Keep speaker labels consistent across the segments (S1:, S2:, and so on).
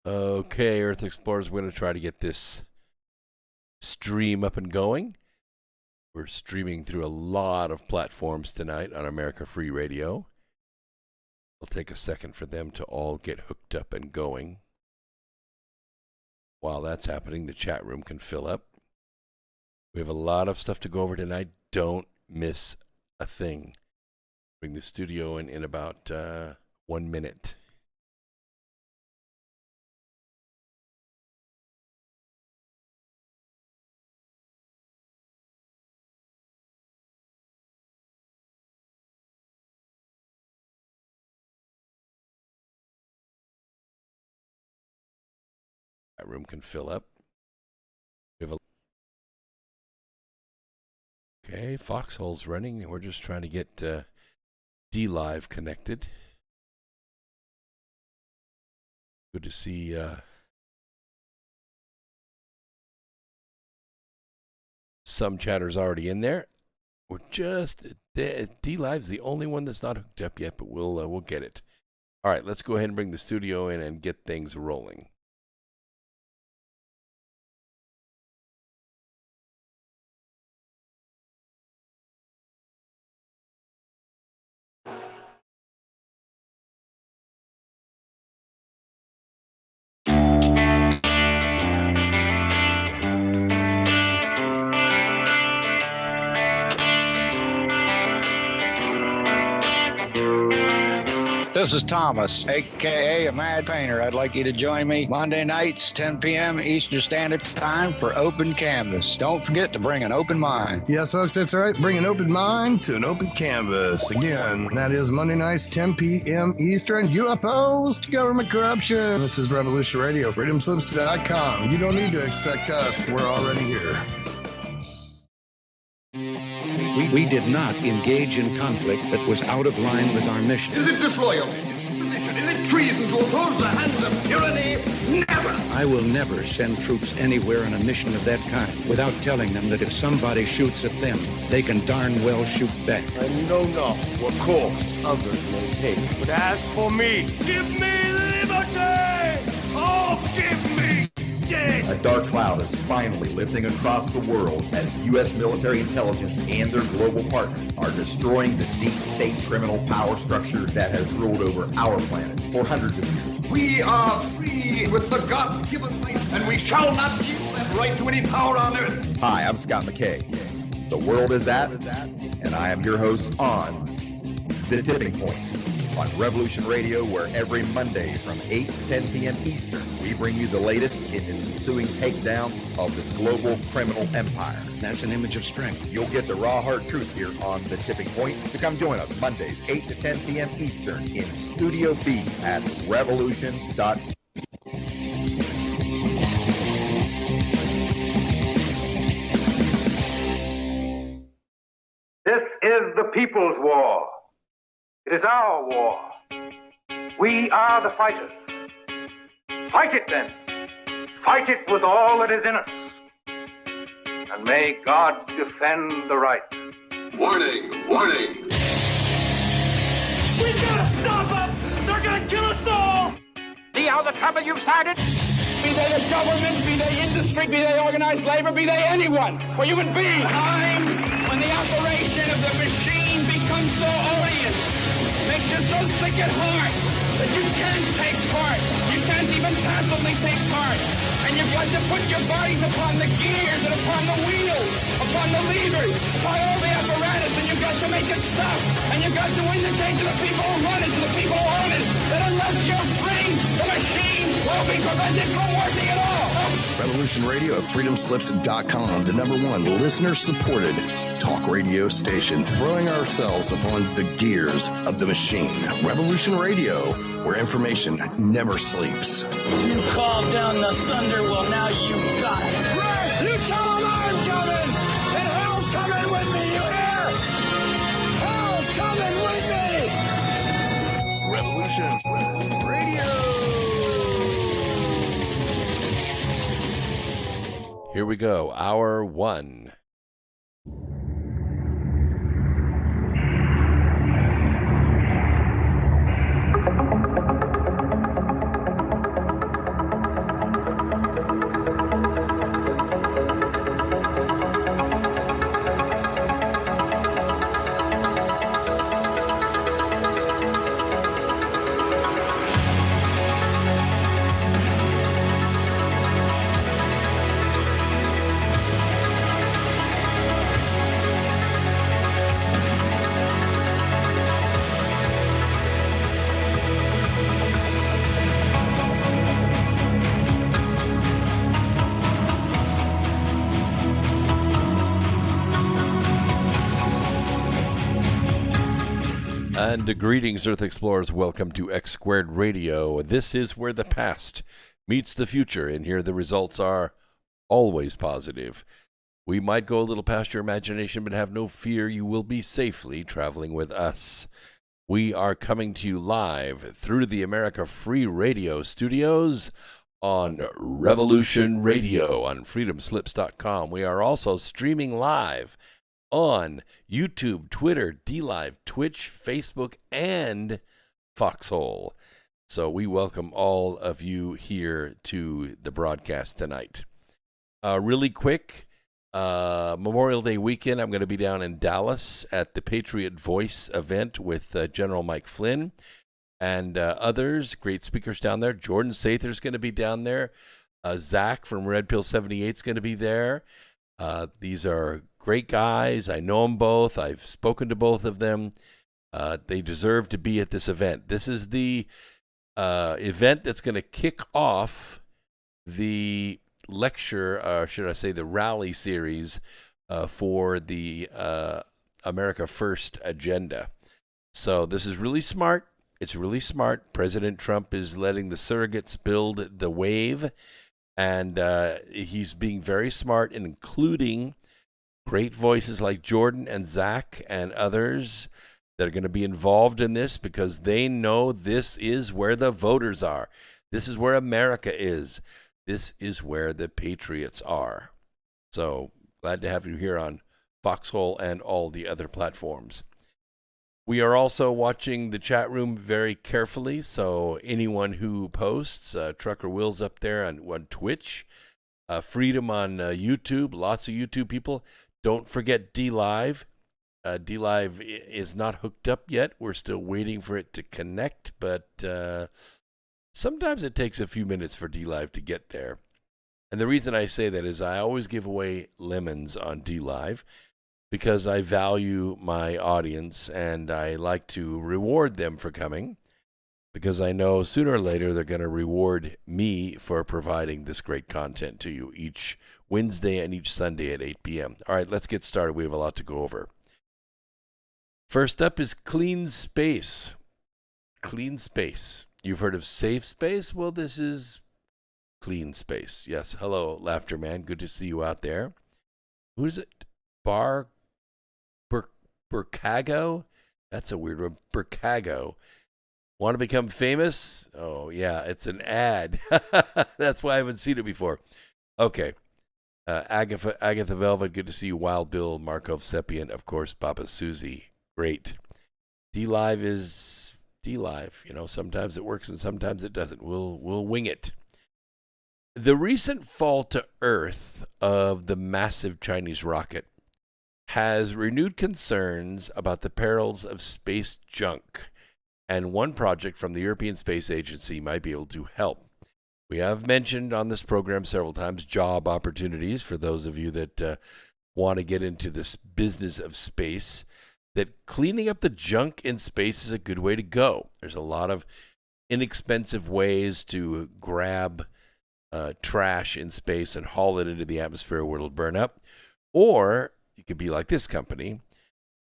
S1: Okay, Earth Explorers, we're going to try to get this stream up and going. We're streaming through a lot of platforms tonight on America Free Radio. It'll take a second for them to all get hooked up and going. While that's happening, the chat room can fill up. We have a lot of stuff to go over tonight. Don't miss a thing. Bring the studio in about 1 minute. That room can fill up. We have okay, Foxhole's running. We're just trying to get D-Live connected. Good to see some chatters already in there. We're just D-Live's the only one that's not hooked up yet, but we'll get it. All right, let's go ahead and bring the studio in and get things rolling.
S2: This is Thomas, a.k.a. a Mad Painter. I'd like you to join me Monday nights, 10 p.m. Eastern Standard Time for Open Canvas. Don't forget to bring an open mind.
S3: Yes, folks, that's right. Bring an open mind to an open canvas. Again, that is Monday nights, 10 p.m. Eastern. UFOs to government corruption. This is Revolution Radio, freedomslips.com. You don't need to expect us. We're already here.
S4: We did not engage in conflict that was out of line with our mission.
S5: Is it disloyalty? Is it submission? Is it treason to oppose the hands of tyranny? Never!
S4: I will never send troops anywhere on a mission of that kind without telling them that if somebody shoots at them, they can darn well shoot back.
S5: I know not what course others may take. But as for me, give me liberty! Oh, give me death!
S6: A dark cloud is finally lifting across the world as U.S. military intelligence and their global partners are destroying the deep state criminal power structure that has ruled over our planet for hundreds of years.
S5: We are free with the God-given right, and we shall not yield that right to any power on earth.
S6: Hi, I'm Scott McKay. The world is at, and I am your host on The Tipping Point on Revolution Radio, where every Monday from 8 to 10 p.m. Eastern, we bring you the latest in this ensuing takedown of this global criminal empire.
S4: That's an image of strength.
S6: You'll get the raw, hard truth here on The Tipping Point. So come join us Mondays, 8 to 10 p.m. Eastern in Studio B at revolution.com.
S7: This is the people's war. It is our war. We are the fighters. Fight it then. Fight it with all that is in us. And may God defend the right.
S8: Warning! Warning!
S7: We gotta stop them! They're gonna kill us all! See how the trouble you've started?
S9: Be they the government, be they industry, be they organized labor, be they anyone, or human beings. Time when the operation of the machine becomes so odious, makes you so sick at heart that you can't take part. You can't even passively take part. And you've got to put your bodies upon the gears and upon the wheels, upon the levers, upon all the apparatus, and you've got to make it stop. And you've got to indicate to the people who run it, to the people who own it, that unless you're free, the machine will be prevented from working at all.
S3: Revolution Radio at freedomslips.com, the #1 listener-supported talk radio station, throwing ourselves upon the gears of the machine. Revolution Radio, where information never sleeps.
S9: You called down the thunder, well now you got it. Right, you tell them I'm coming, and hell's coming with me, you hear? Hell's coming with me!
S3: Revolution Radio!
S1: Here we go, hour 1. And greetings, Earth Explorers. Welcome to X Squared Radio. This is where the past meets the future, and here the results are always positive. We might go a little past your imagination, but have no fear, you will be safely traveling with us. We are coming to you live through the America Free Radio studios on Revolution Radio on freedomslips.com. We are also streaming live on YouTube, Twitter, DLive, Twitch, Facebook, and Foxhole. So we welcome all of you here to the broadcast tonight. Really quick, Memorial Day weekend, I'm going to be down in Dallas at the Patriot Voice event with General Mike Flynn and others, great speakers down there. Jordan Sather's going to be down there. Zach from Red Pill 78 is going to be there. These are great guys. I know them both. I've spoken to both of them. They deserve to be at this event. This is the event that's going to kick off the lecture, should I say the rally series for the America First agenda. So this is really smart. It's really smart. President Trump is letting the surrogates build the wave, and he's being very smart in including great voices like Jordan and Zach and others that are going to be involved in this because they know this is where the voters are. This is where America is. This is where the patriots are. So glad to have you here on Foxhole and all the other platforms. We are also watching the chat room very carefully, so anyone who posts, Trucker Will's up there on Twitch, Freedom on YouTube, lots of YouTube people. Don't forget DLive. DLive is not hooked up yet. We're still waiting for it to connect, but sometimes it takes a few minutes for DLive to get there. And the reason I say that is I always give away lemons on DLive because I value my audience and I like to reward them for coming because I know sooner or later they're going to reward me for providing this great content to you each Wednesday and each Sunday at 8 p.m. All right, let's get started. We have a lot to go over. First up is clean space. Clean space. You've heard of safe space? Well, this is clean space. Yes, hello, Laughter Man. Good to see you out there. Who is it? Burcago? That's a weird one. Burcago. Want to become famous? Oh, yeah, it's an ad. That's why I haven't seen it before. Okay. Agatha Velvet, good to see you. Wild Bill, Markov Sepien, of course, Baba Susie. Great. DLive is DLive. You know, sometimes it works and sometimes it doesn't. We'll wing it. The recent fall to Earth of the massive Chinese rocket has renewed concerns about the perils of space junk, and one project from the European Space Agency might be able to help. We have mentioned on this program several times job opportunities for those of you that want to get into this business of space, that cleaning up the junk in space is a good way to go. There's a lot of inexpensive ways to grab trash in space and haul it into the atmosphere where it'll burn up. Or you could be like this company.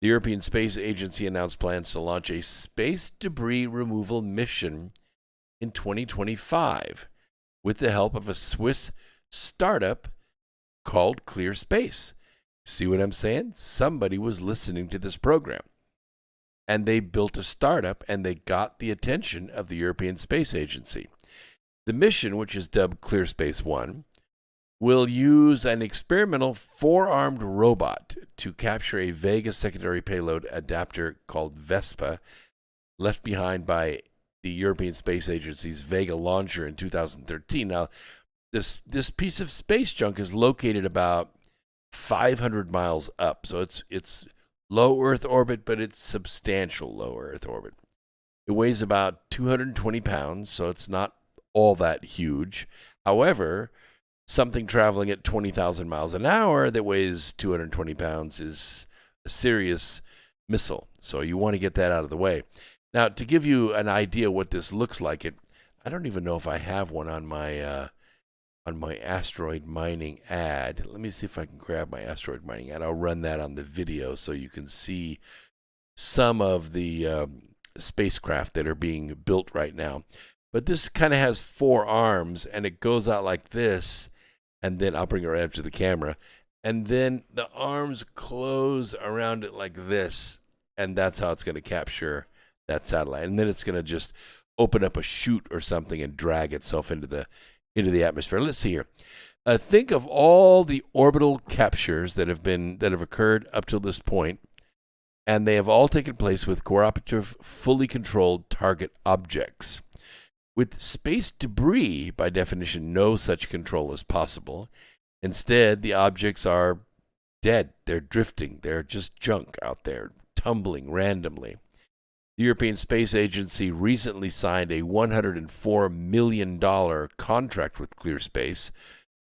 S1: The European Space Agency announced plans to launch a space debris removal mission in 2025 with the help of a Swiss startup called Clear Space. See what I'm saying? Somebody was listening to this program. And they built a startup and they got the attention of the European Space Agency. The mission, which is dubbed Clear Space 1, will use an experimental four-armed robot to capture a Vega secondary payload adapter called Vespa, left behind by the European Space Agency's Vega launcher in 2013. Now, this piece of space junk is located about 500 miles up, so it's low Earth orbit, but it's substantial low Earth orbit. It weighs about 220 pounds, so it's not all that huge. However, something traveling at 20,000 miles an hour that weighs 220 pounds is a serious missile. So you want to get that out of the way. Now, to give you an idea what this looks like, I don't even know if I have one on my asteroid mining ad. Let me see if I can grab my asteroid mining ad. I'll run that on the video so you can see some of the spacecraft that are being built right now. But this kind of has 4 arms, and it goes out like this, and then I'll bring it right up to the camera, and then the arms close around it like this, and that's how it's going to capture that satellite. And then it's going to just open up a chute or something and drag itself into the atmosphere. Let's see here. Think of all the orbital captures that have occurred up to this point, and they have all taken place with cooperative, fully controlled target objects. With space debris, by definition, no such control is possible. Instead, the objects are dead. They're drifting. They're just junk out there, tumbling randomly. The European Space Agency recently signed a $104 million contract with ClearSpace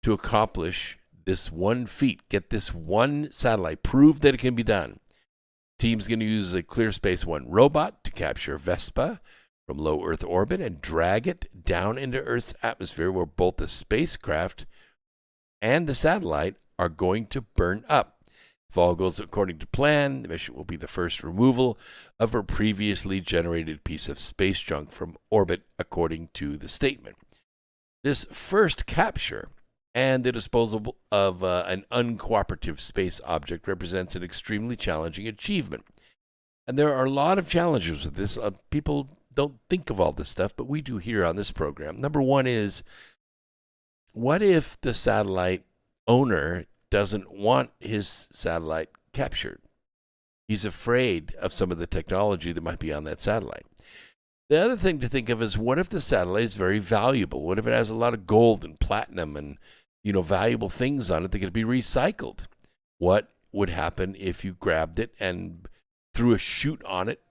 S1: to accomplish this one feat, get this one satellite, prove that it can be done. The team's going to use a ClearSpace One robot to capture Vespa from low Earth orbit and drag it down into Earth's atmosphere, where both the spacecraft and the satellite are going to burn up. If all goes according to plan, the mission will be the first removal of a previously generated piece of space junk from orbit, according to the statement. This first capture and the disposal of an uncooperative space object represents an extremely challenging achievement. And there are a lot of challenges with this. People don't think of all this stuff, but we do here on this program. Number one is, what if the satellite owner doesn't want his satellite captured? He's afraid of some of the technology that might be on that satellite. The other thing to think of is, what if the satellite is very valuable? What if it has a lot of gold and platinum and, valuable things on it that could be recycled? What would happen if you grabbed it and threw a chute on it,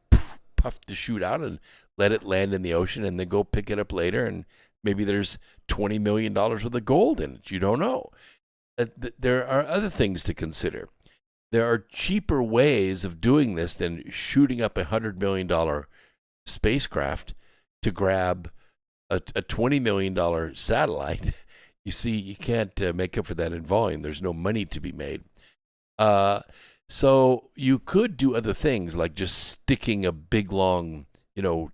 S1: puffed the chute out, and let it land in the ocean, and then go pick it up later, and maybe there's $20 million worth of gold in it? You don't know. There are other things to consider. There are cheaper ways of doing this than shooting up a $100 million spacecraft to grab a $20 million satellite. You see, you can't make up for that in volume. There's no money to be made. So you could do other things, like just sticking a big long,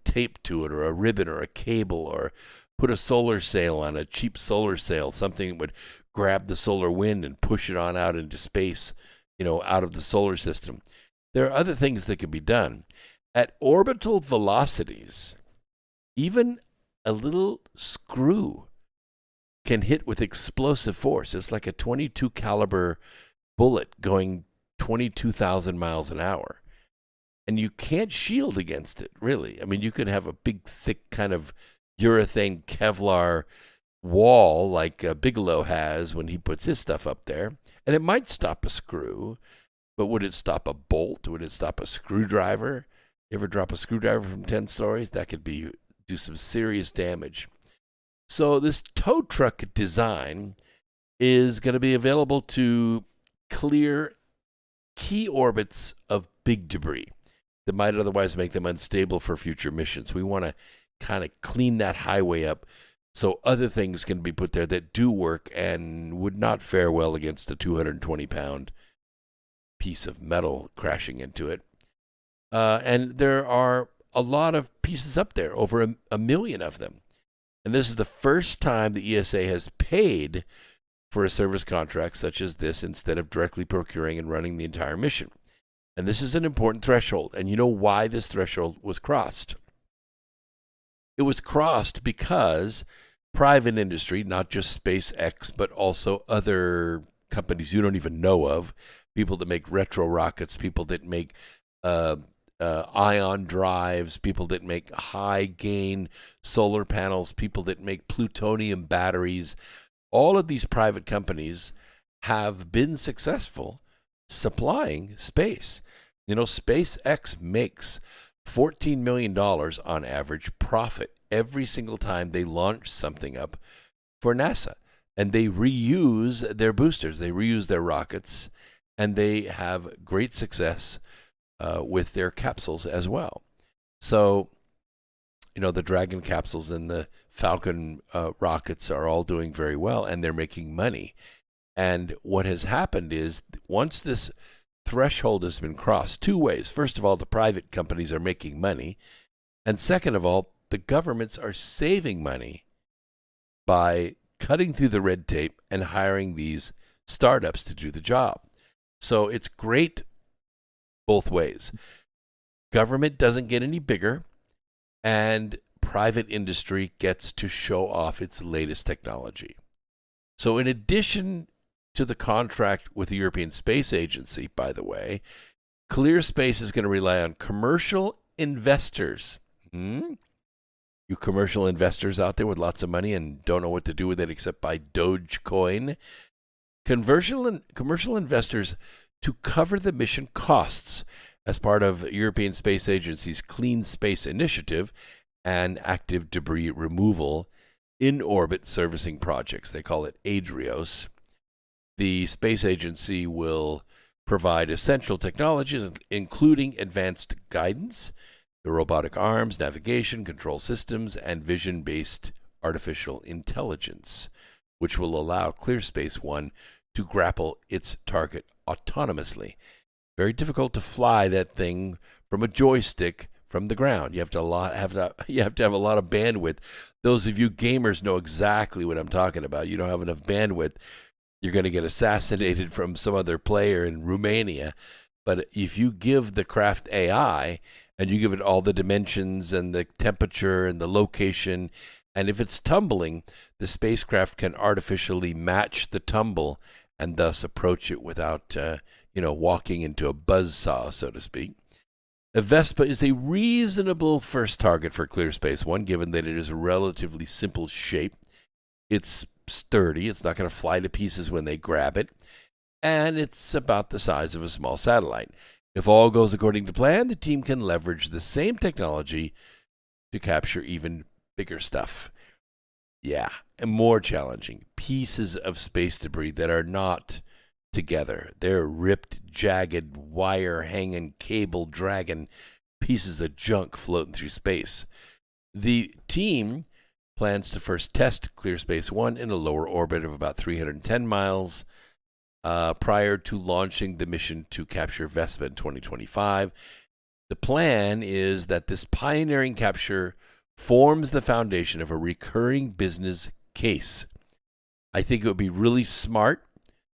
S1: tape to it, or a ribbon, or a cable, or put a solar sail on, a cheap solar sail, something that would grab the solar wind and push it on out into space, out of the solar system. There are other things that can be done. At orbital velocities, even a little screw can hit with explosive force. It's like a .22 caliber bullet going 22,000 miles an hour. And you can't shield against it, really. I mean, you could have a big, thick kind of urethane Kevlar wall like Bigelow has when he puts his stuff up there, and it might stop a screw, but would it stop a bolt? Would it stop a screwdriver? You ever drop a screwdriver from 10 stories? That could do some serious damage. So this tow truck design is going to be available to clear key orbits of big debris that might otherwise make them unstable for future missions. We want to kind of clean that highway up so other things can be put there that do work and would not fare well against a 220-pound piece of metal crashing into it. And there are a lot of pieces up there, over a million of them. And this is the first time the ESA has paid for a service contract such as this, instead of directly procuring and running the entire mission. And this is an important threshold. And you know why this threshold was crossed? It was crossed because private industry, not just SpaceX, but also other companies you don't even know of, people that make retro rockets, people that make ion drives, people that make high gain solar panels, people that make plutonium batteries. All of these private companies have been successful supplying space. SpaceX makes $14 million on average profit every single time they launch something up for NASA. And they reuse their boosters, they reuse their rockets, and they have great success with their capsules as well. So, the Dragon capsules and the Falcon rockets are all doing very well, and they're making money. And what has happened is, once this threshold has been crossed two ways. First of all, the private companies are making money. And second of all, the governments are saving money by cutting through the red tape and hiring these startups to do the job. So it's great both ways. Government doesn't get any bigger, and private industry gets to show off its latest technology. So in addition to the contract with the European Space Agency, by the way, ClearSpace is going to rely on commercial investors. You commercial investors out there with lots of money and don't know what to do with it except buy Dogecoin. Commercial investors to cover the mission costs as part of European Space Agency's Clean Space Initiative and active debris removal in orbit servicing projects. They call it ADRIOS. The Space Agency will provide essential technologies, including advanced guidance, the robotic arms, navigation, control systems, and vision-based artificial intelligence, which will allow ClearSpace One to grapple its target autonomously. Very difficult to fly that thing from a joystick from the ground. You have to have a lot of bandwidth. Those of you gamers know exactly what I'm talking about. You don't have enough bandwidth, you're going to get assassinated from some other player in Romania. But if you give the craft AI and you give it all the dimensions and the temperature and the location, and if it's tumbling, the spacecraft can artificially match the tumble and thus approach it without, walking into a buzzsaw, so to speak. A Vespa is a reasonable first target for ClearSpace One, given that it is a relatively simple shape. It's sturdy. It's not going to fly to pieces when they grab it. And it's about the size of a small satellite. If all goes according to plan, the team can leverage the same technology to capture even bigger stuff. Yeah, and more challenging. Pieces of space debris that are not together. They're ripped, jagged, wire-hanging, cable-dragging pieces of junk floating through space. The team plans to first test ClearSpace One in a lower orbit of about 310 miles prior to launching the mission to capture Vespa in 2025. The plan is that this pioneering capture forms the foundation of a recurring business case. I think it would be really smart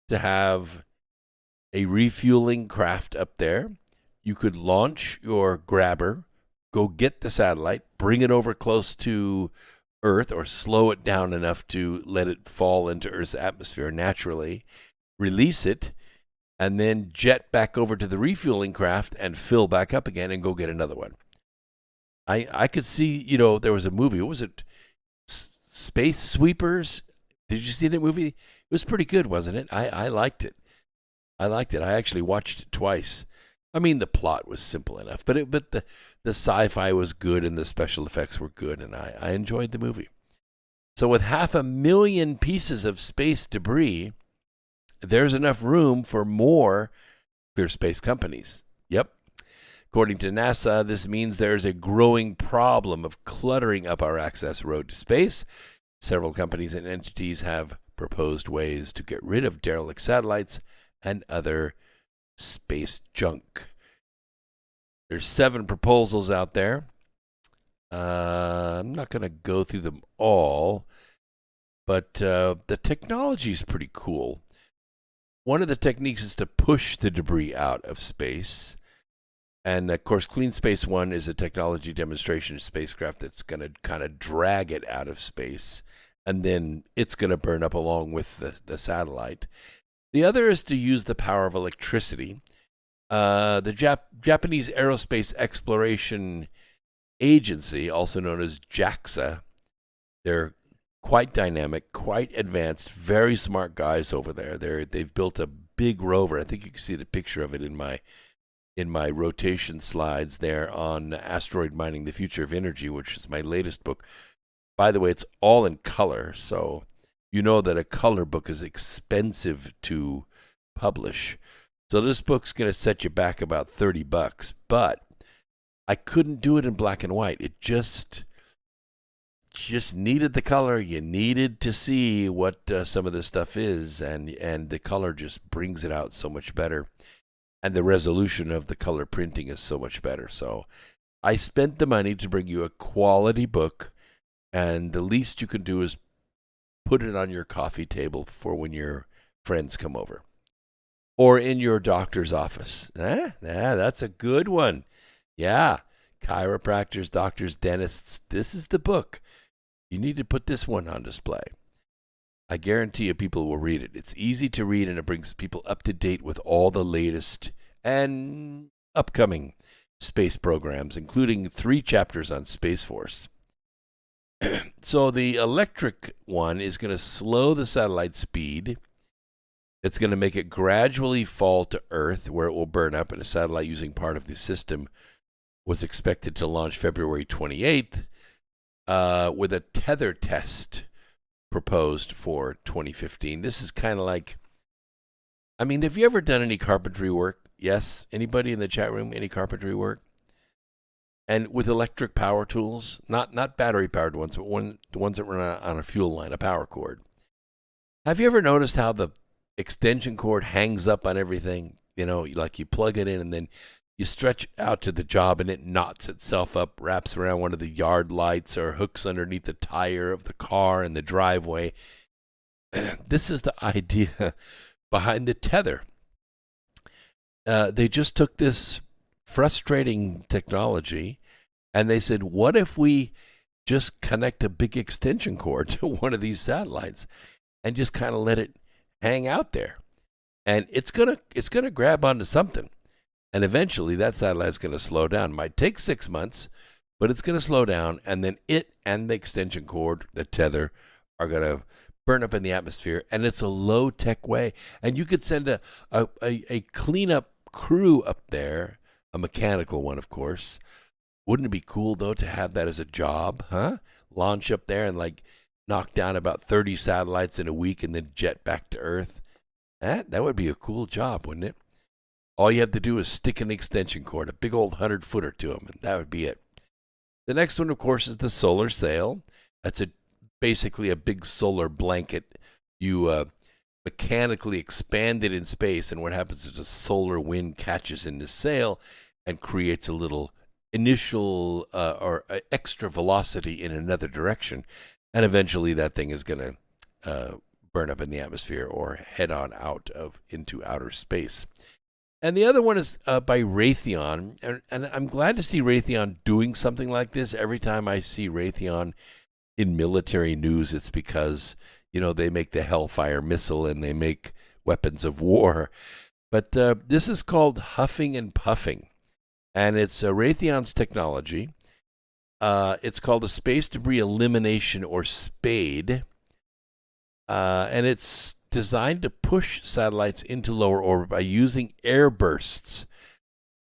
S1: to have a refueling craft up there. You could launch your grabber, go get the satellite, bring it over close to Earth or slow it down enough to let it fall into Earth's atmosphere naturally, release it, and then jet back over to the refueling craft and fill back up again and go get another one. I could see, there was a movie. What was it? Space Sweepers? Did you see that movie? It was pretty good, wasn't it? I liked it. I actually watched it twice. I mean, the plot was simple enough, but the sci-fi was good and the special effects were good, and I enjoyed the movie. So with 500,000 pieces of space debris, there's enough room for more clear space companies. Yep. According to NASA, this means there's a growing problem of cluttering up our access road to space. Several companies and entities have proposed ways to get rid of derelict satellites and other space junk. There's 7 proposals out there. I'm not going to go through them all, but the technology is pretty cool. One of the techniques is to push the debris out of space. And, of course, Clean Space One is a technology demonstration spacecraft that's going to kind of drag it out of space. And then it's going to burn up along with the satellite. The other is to use the power of electricity. The Japanese Aerospace Exploration Agency, also known as JAXA, they're quite dynamic, quite advanced, very smart guys over there. They've built a big rover. I think you can see the picture of it in my rotation slides there on Asteroid Mining, the Future of Energy, which is my latest book. By the way, it's all in color, so you know that a color book is expensive to publish. So this book's going to set you back about $30, but I couldn't do it in black and white. It just needed the color. You needed to see what some of this stuff is, and the color just brings it out so much better. and the resolution of the color printing is so much better. So I spent the money to bring you a quality book, and the least you can do is put it on your coffee table for when your friends come over. Or in your doctor's office. That's a good one. Yeah, chiropractors, doctors, dentists, this is the book. You need to put this one on display. I guarantee you people will read it. It's easy to read, and it brings people up to date with all the latest and upcoming space programs, including 3 chapters on Space Force. So the electric one is going to slow the satellite speed. It's going to make it gradually fall to Earth, where it will burn up, and a satellite using part of the system was expected to launch February 28th with a tether test proposed for 2015. This is kind of like, I mean, have you ever done any carpentry work? Yes? Anybody in the chat room, any carpentry work? And with electric power tools, not battery-powered ones, but the ones that run on a fuel line, a power cord. Have you ever noticed how the extension cord hangs up on everything? You know, like you plug it in and then you stretch it out to the job and it knots itself up, wraps around one of the yard lights or hooks underneath the tire of the car in the driveway. This is the idea behind the tether. They just took this frustrating technology and they said, what if we just connect a big extension cord to one of these satellites and just kind of let it hang out there? And it's gonna grab onto something. And eventually that satellite's going to slow down. It might take 6 months, but it's going to slow down. And then it and the extension cord, the tether, are going to burn up in the atmosphere. And it's a low-tech way. And you could send a cleanup crew up there, a mechanical one, of course. Wouldn't it be cool, though, to have that as a job, huh? Launch up there and, like, knock down about 30 satellites in a week and then jet back to Earth. That would be a cool job, wouldn't it? All you have to do is stick an extension cord, a big old 100-footer to them, and that would be it. The next one, of course, is the solar sail. That's basically a big solar blanket. You mechanically expand it in space, and what happens is a solar wind catches in the sail and creates a little initial or extra velocity in another direction, and eventually that thing is going to burn up in the atmosphere or head on out into outer space. And the other one is by Raytheon, and I'm glad to see Raytheon doing something like this. Every time I see Raytheon in military news, it's because, you know, they make the Hellfire missile and they make weapons of war. But this is called huffing and puffing, and it's Raytheon's technology. It's called a space debris elimination, or SPADE, and it's designed to push satellites into lower orbit by using air bursts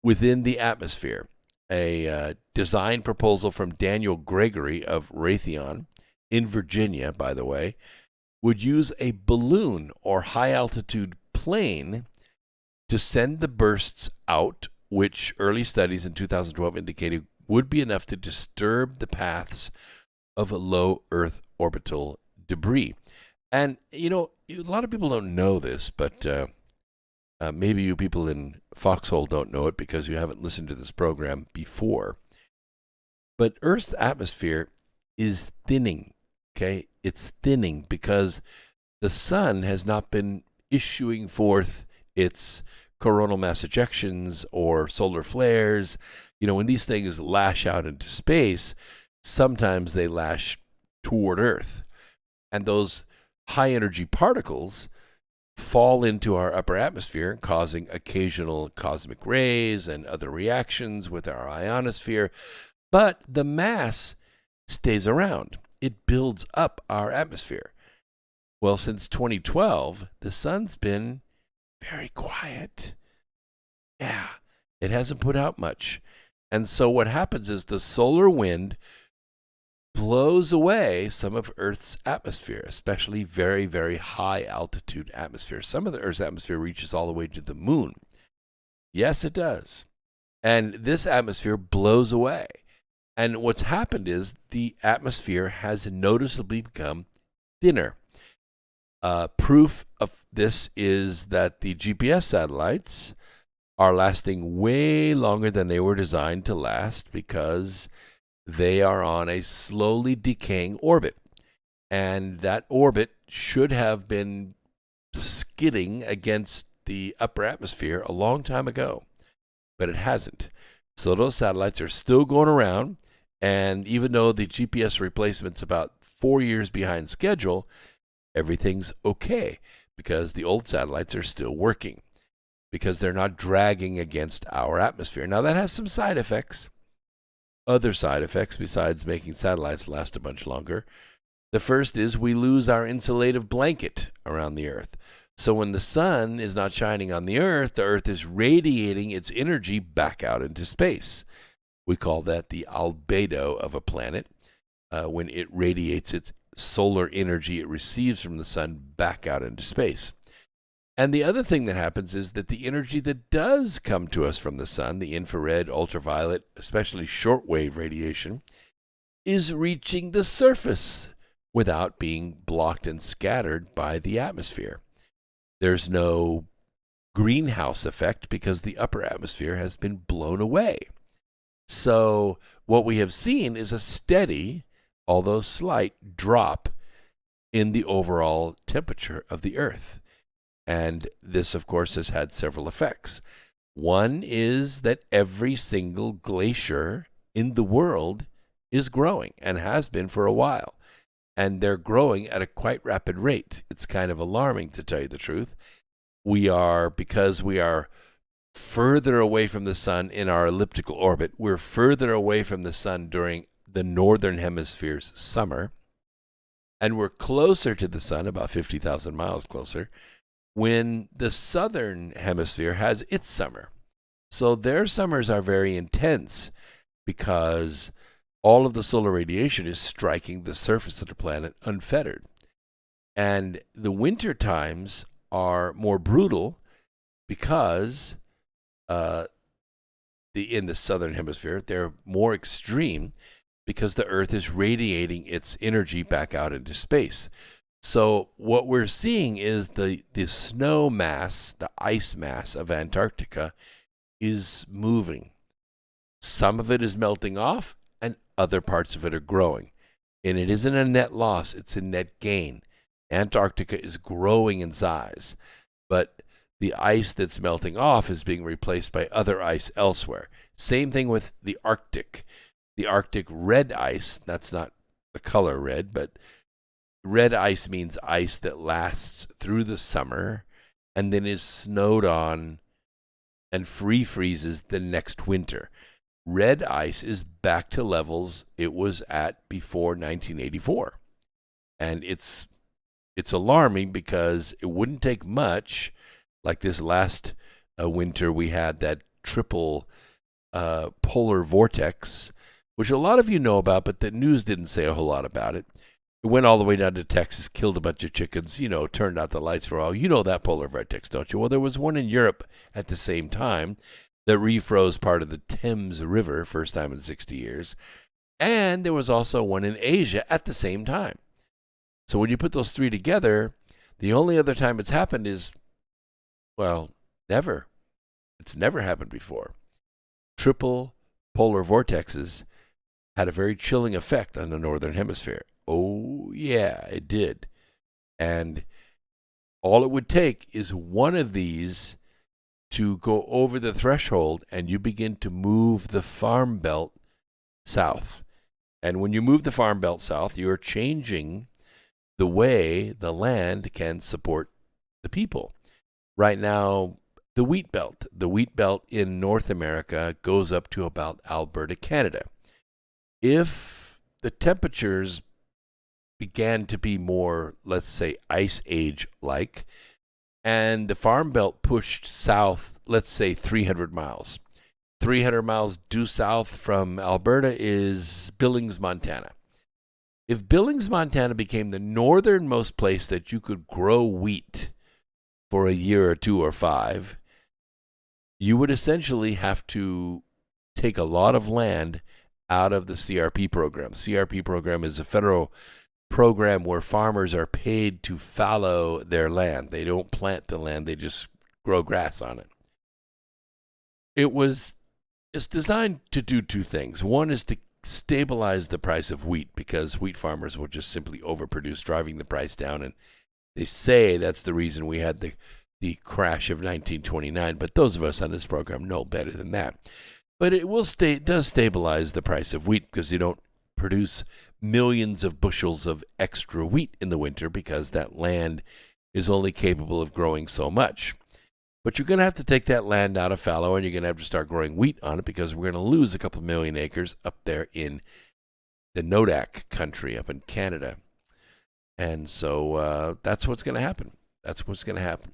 S1: within the atmosphere. A design proposal from Daniel Gregory of Raytheon in Virginia, by the way, would use a balloon or high-altitude plane to send the bursts out, which early studies in 2012 indicated would be enough to disturb the paths of a low Earth orbital debris. And, you know, a lot of people don't know this, but maybe you people in Foxhole don't know it because you haven't listened to this program before. But Earth's atmosphere is thinning, okay? It's thinning because the sun has not been issuing forth its coronal mass ejections or solar flares. You know, when these things lash out into space, sometimes they lash toward Earth. And those high-energy particles fall into our upper atmosphere, causing occasional cosmic rays and other reactions with our ionosphere. But the mass stays around. It builds up our atmosphere. Well, since 2012, the sun's been very quiet. Yeah, it hasn't put out much. And so what happens is the solar wind blows away some of Earth's atmosphere, especially very, very high altitude atmosphere. Some of the Earth's atmosphere reaches all the way to the moon. Yes, it does. And this atmosphere blows away. And what's happened is the atmosphere has noticeably become thinner. Proof of this is that the GPS satellites are lasting way longer than they were designed to last because they are on a slowly decaying orbit. And that orbit should have been skidding against the upper atmosphere a long time ago, but it hasn't. So those satellites are still going around, and even though the GPS replacement's about 4 years behind schedule, everything's okay because the old satellites are still working because they're not dragging against our atmosphere. Now, that has some side effects, other side effects besides making satellites last a bunch longer. The first is we lose our insulative blanket around the Earth. So when the sun is not shining on the Earth is radiating its energy back out into space. We call that the albedo of a planet, when it radiates its solar energy it receives from the sun back out into space. And the other thing that happens is that the energy that does come to us from the sun, the infrared, ultraviolet, especially shortwave radiation, is reaching the surface without being blocked and scattered by the atmosphere. There's no greenhouse effect because the upper atmosphere has been blown away. So what we have seen is a steady, although slight, drop in the overall temperature of the Earth. And this, of course, has had several effects. One is that every single glacier in the world is growing and has been for a while. And they're growing at a quite rapid rate. It's kind of alarming, to tell you the truth. Because we are further away from the sun in our elliptical orbit, we're further away from the sun during the northern hemisphere's summer, and we're closer to the sun, about 50,000 miles closer, when the southern hemisphere has its summer. So their summers are very intense because all of the solar radiation is striking the surface of the planet unfettered. And the winter times are more brutal because in the southern hemisphere, they're more extreme because the Earth is radiating its energy back out into space. So what we're seeing is the snow mass, the ice mass of Antarctica is moving. Some of it is melting off and other parts of it are growing. And it isn't a net loss, it's a net gain. Antarctica is growing in size, but the ice that's melting off is being replaced by other ice elsewhere. Same thing with the Arctic. The Arctic red ice, that's not the color red, but red ice means ice that lasts through the summer and then is snowed on and free freezes the next winter. Red ice is back to levels it was at before 1984. And it's alarming because it wouldn't take much, like this last winter we had that triple polar vortex, which a lot of you know about, but the news didn't say a whole lot about it. It went all the way down to Texas, killed a bunch of chickens, turned out the lights for all. You know that polar vortex, don't you? Well, there was one in Europe at the same time that refroze part of the Thames River, first time in 60 years. And there was also one in Asia at the same time. So when you put those three together, the only other time it's happened is, well, never. It's never happened before. Triple polar vortexes had a very chilling effect on the northern hemisphere. Oh, yeah, it did. And all it would take is one of these to go over the threshold and you begin to move the farm belt south. And when you move the farm belt south, you are changing the way the land can support the people. Right now, the wheat belt in North America goes up to about Alberta, Canada. If the temperatures began to be more, let's say, ice age-like, and the farm belt pushed south, let's say 300 miles. 300 miles due south from Alberta is Billings, Montana. If Billings, Montana became the northernmost place that you could grow wheat for a year or two or five, you would essentially have to take a lot of land out of the CRP program. CRP program is a federal program where farmers are paid to fallow their land. They don't plant the land, they just grow grass on it. It's designed to do two things. One is to stabilize the price of wheat because wheat farmers will just simply overproduce, driving the price down. And they say that's the reason we had the crash of 1929. But those of us on this program know better than that. But it does stabilize the price of wheat because you don't produce millions of bushels of extra wheat in the winter because that land is only capable of growing so much. But you're going to have to take that land out of fallow and you're going to have to start growing wheat on it because we're going to lose a couple million acres up there in the Nodak country up in Canada. And so that's what's going to happen. That's what's going to happen.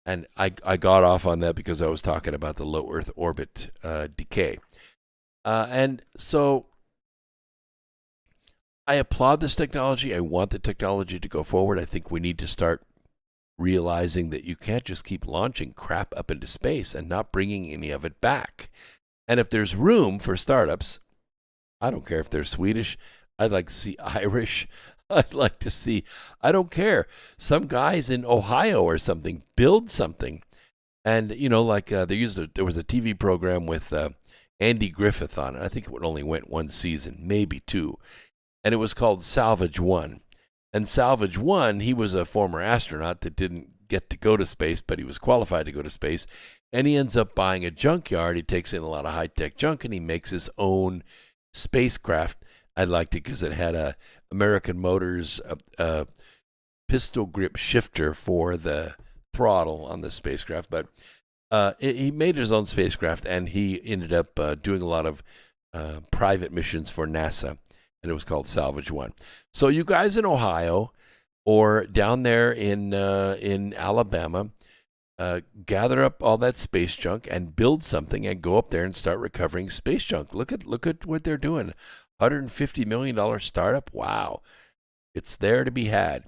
S1: And I got off on that because I was talking about the low Earth orbit decay. And so I applaud this technology. I want the technology to go forward. I think we need to start realizing that you can't just keep launching crap up into space and not bringing any of it back. And if there's room for startups, I don't care if they're Swedish. I'd like to see Irish. I'd like to see, I don't care, some guys in Ohio or something build something. And, like there was a TV program with Andy Griffith on it. I think it only went one season, maybe two. And it was called Salvage One. And Salvage One, he was a former astronaut that didn't get to go to space, but he was qualified to go to space. And he ends up buying a junkyard. He takes in a lot of high-tech junk, and he makes his own spacecraft. I liked it because it had a American Motors pistol grip shifter for the throttle on the spacecraft. But he made his own spacecraft, and he ended up doing a lot of private missions for NASA. And it was called Salvage One. So you guys in Ohio or down there in Alabama, gather up all that space junk and build something and go up there and start recovering space junk. Look at what they're doing. $150 million startup. Wow. It's there to be had.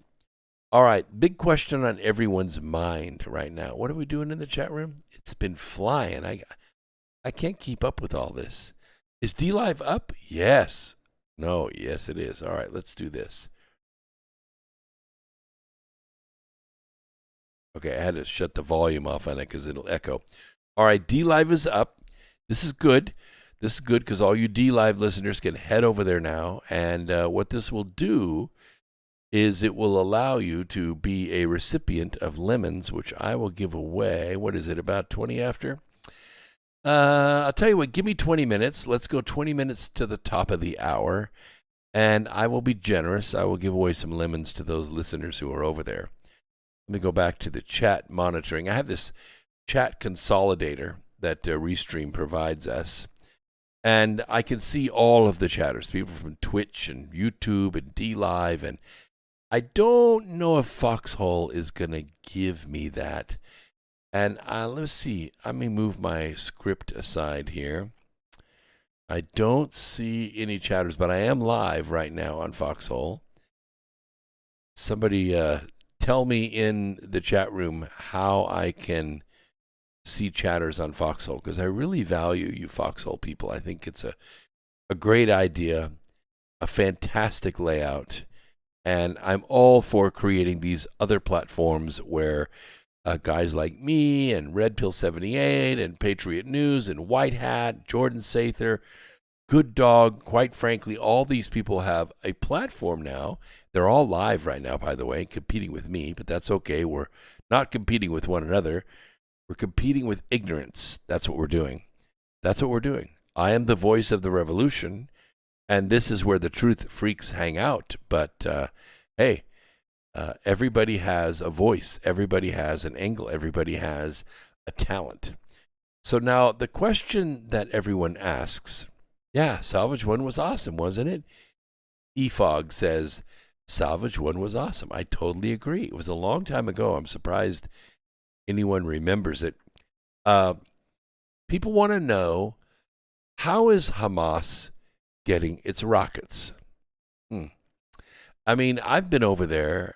S1: All right. Big question on everyone's mind right now. What are we doing in the chat room? It's been flying. I can't keep up with all this. Is DLive up? Yes. No, yes, it is. All right, let's do this. Okay, I had to shut the volume off on it because it'll echo. All right, DLive is up. This is good. This is good because all you DLive listeners can head over there now. And what this will do is it will allow you to be a recipient of lemons, which I will give away. What is it, about 20 after? I'll tell you what, give me 20 minutes. Let's go 20 minutes to the top of the hour, and I will be generous. I will give away some lemons to those listeners who are over there. Let me go back to the chat monitoring. I have this chat consolidator that Restream provides us, and I can see all of the chatters, people from Twitch and YouTube and DLive, and I don't know if Foxhole is going to give me that. And let's see, let me move my script aside here. I don't see any chatters, but I am live right now on Foxhole. Somebody tell me in the chat room how I can see chatters on Foxhole, because I really value you Foxhole people. I think it's a great idea, a fantastic layout, and I'm all for creating these other platforms where guys like me and Red Pill 78 and Patriot News and White Hat, Jordan Sather, Good Dog, quite frankly, all these people have a platform now. They're all live right now, by the way, competing with me, but that's okay. We're not competing with one another. We're competing with ignorance. That's what we're doing. That's what we're doing. I am the voice of the revolution, and this is where the truth freaks hang out. But, hey, everybody has a voice. Everybody has an angle. Everybody has a talent. So now the question that everyone asks, yeah, Salvage One was awesome, wasn't it? EFOG says, Salvage One was awesome. I totally agree. It was a long time ago. I'm surprised anyone remembers it. People want to know, how is Hamas getting its rockets? I mean, I've been over there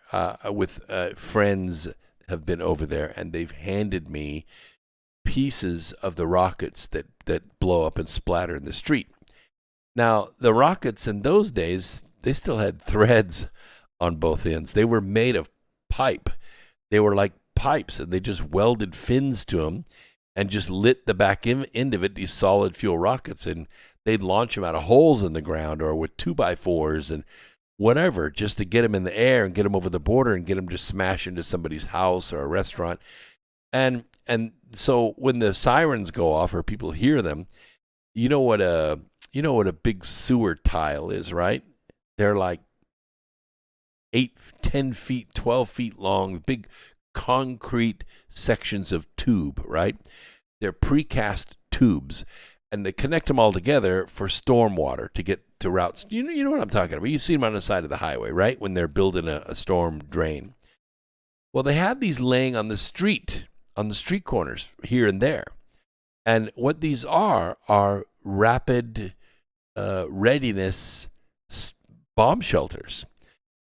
S1: with friends have been over there, and they've handed me pieces of the rockets that blow up and splatter in the street. Now, the rockets in those days, they still had threads on both ends. They were made of pipe. They were like pipes, and they just welded fins to them. and just lit the back end of it, these solid fuel rockets, and they'd launch them out of holes in the ground or with 2x4s and whatever, just to get them in the air and get them over the border and get them to smash into somebody's house or a restaurant. And so when the sirens go off or people hear them, you know what a big sewer tile is, right? They're like 8, 10 feet, 12 feet long, big concrete sections of tube, right? They're precast tubes, and they connect them all together for storm water to get to routes. You know what I'm talking about. You've seen them on the side of the highway, right? When they're building a storm drain. Well, they had these laying on the street corners here and there. And what these are rapid readiness bomb shelters.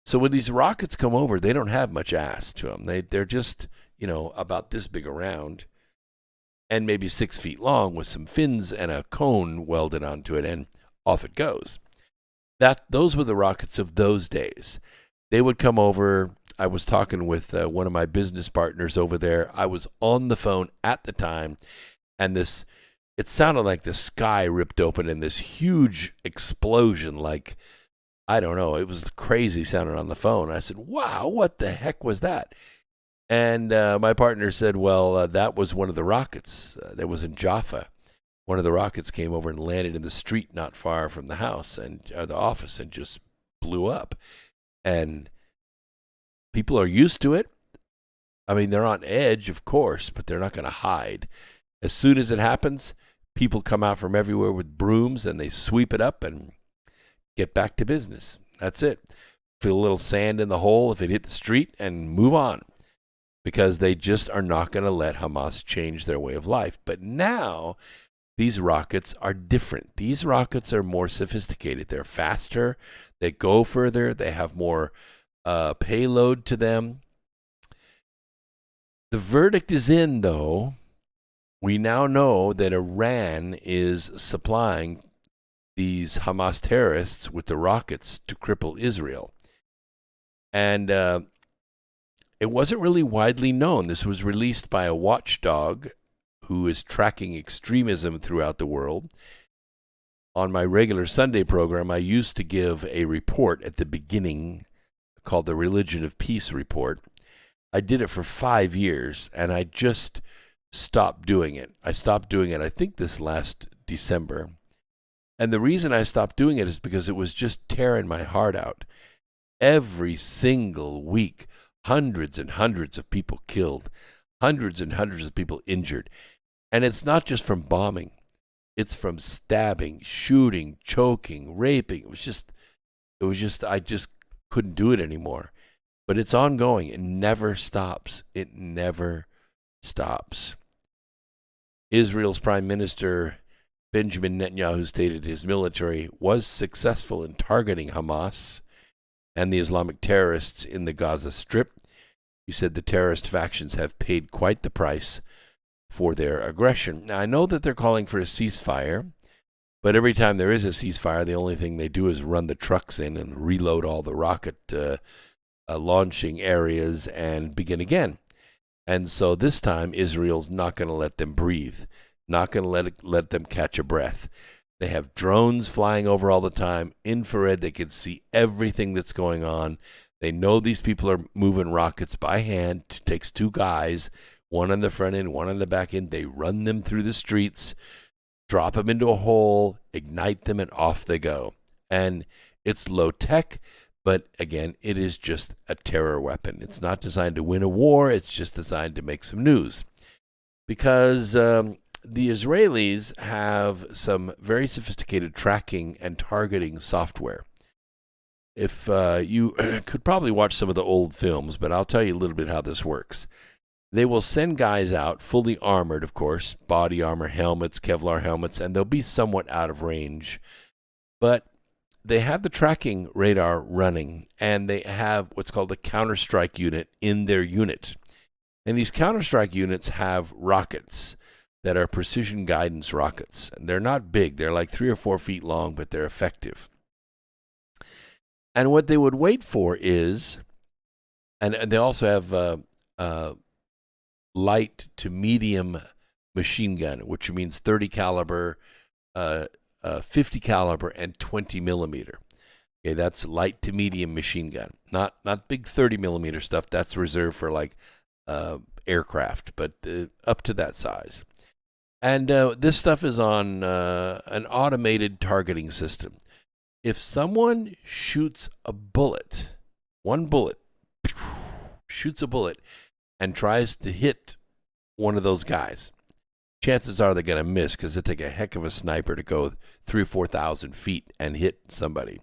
S1: So when these rockets come over, they don't have much ass to them. They're just, about this big around and maybe 6 feet long with some fins and a cone welded onto it, and off it goes. Those were the rockets of those days. They would come over. I was talking with one of my business partners over there. I was on the phone at the time, and it sounded like the sky ripped open in this huge explosion, like, I don't know, it was crazy sounding on the phone. I said, wow, what the heck was that? And my partner said, well, that was one of the rockets that was in Jaffa. One of the rockets came over and landed in the street not far from the house and the office and just blew up. And people are used to it. I mean, they're on edge, of course, but they're not going to hide. As soon as it happens, people come out from everywhere with brooms and they sweep it up and get back to business. That's it. Feel a little sand in the hole if it hit the street and move on, because they just are not going to let Hamas change their way of life. But now these rockets are different. These rockets are more sophisticated. They're faster. They go further. They have more payload to them. The verdict is in, though. We now know that Iran is supplying these Hamas terrorists with the rockets to cripple Israel. And it wasn't really widely known. This was released by a watchdog who is tracking extremism throughout the world. On my regular Sunday program, I used to give a report at the beginning called the Religion of Peace Report. I did it for 5 years, and I just stopped doing it. I stopped doing it, I think, this last December. And the reason I stopped doing it is because it was just tearing my heart out. Every single week, hundreds and hundreds of people killed, hundreds and hundreds of people injured. And it's not just from bombing. It's from stabbing, shooting, choking, raping. It was just, I just couldn't do it anymore. But it's ongoing. It never stops. It never stops. Israel's Prime Minister Benjamin Netanyahu stated his military was successful in targeting Hamas and the Islamic terrorists in the Gaza Strip. He said the terrorist factions have paid quite the price for their aggression. Now, I know that they're calling for a ceasefire, but every time there is a ceasefire, the only thing they do is run the trucks in and reload all the rocket launching areas and begin again. And so this time, Israel's not going to let them breathe, not going to let them catch a breath. They have drones flying over all the time, infrared. They can see everything that's going on. They know these people are moving rockets by hand. It takes 2 guys, one on the front end, one on the back end. They run them through the streets, drop them into a hole, ignite them, and off they go. And it's low tech, but again, it is just a terror weapon. It's not designed to win a war. It's just designed to make some news. Because the Israelis have some very sophisticated tracking and targeting software. If you could probably watch some of the old films, but I'll tell you a little bit how this works. They will send guys out, fully armored, of course, body armor, helmets, Kevlar helmets, and they'll be somewhat out of range. But they have the tracking radar running, and they have what's called a counter-strike unit in their unit. And these counter-strike units have rockets that are precision guidance rockets. And they're not big. They're like 3 or 4 feet long, but they're effective. And what they would wait for is, and they also have light to medium machine gun, which means 30 caliber, 50 caliber, and 20 millimeter. Okay, that's light to medium machine gun. Not big 30 millimeter stuff. That's reserved for like aircraft, but up to that size. And this stuff is on an automated targeting system. If someone shoots a bullet, one bullet, shoots a bullet, and tries to hit one of those guys, chances are they're going to miss because it take a heck of a sniper to go 3,000 or 4,000 feet and hit somebody.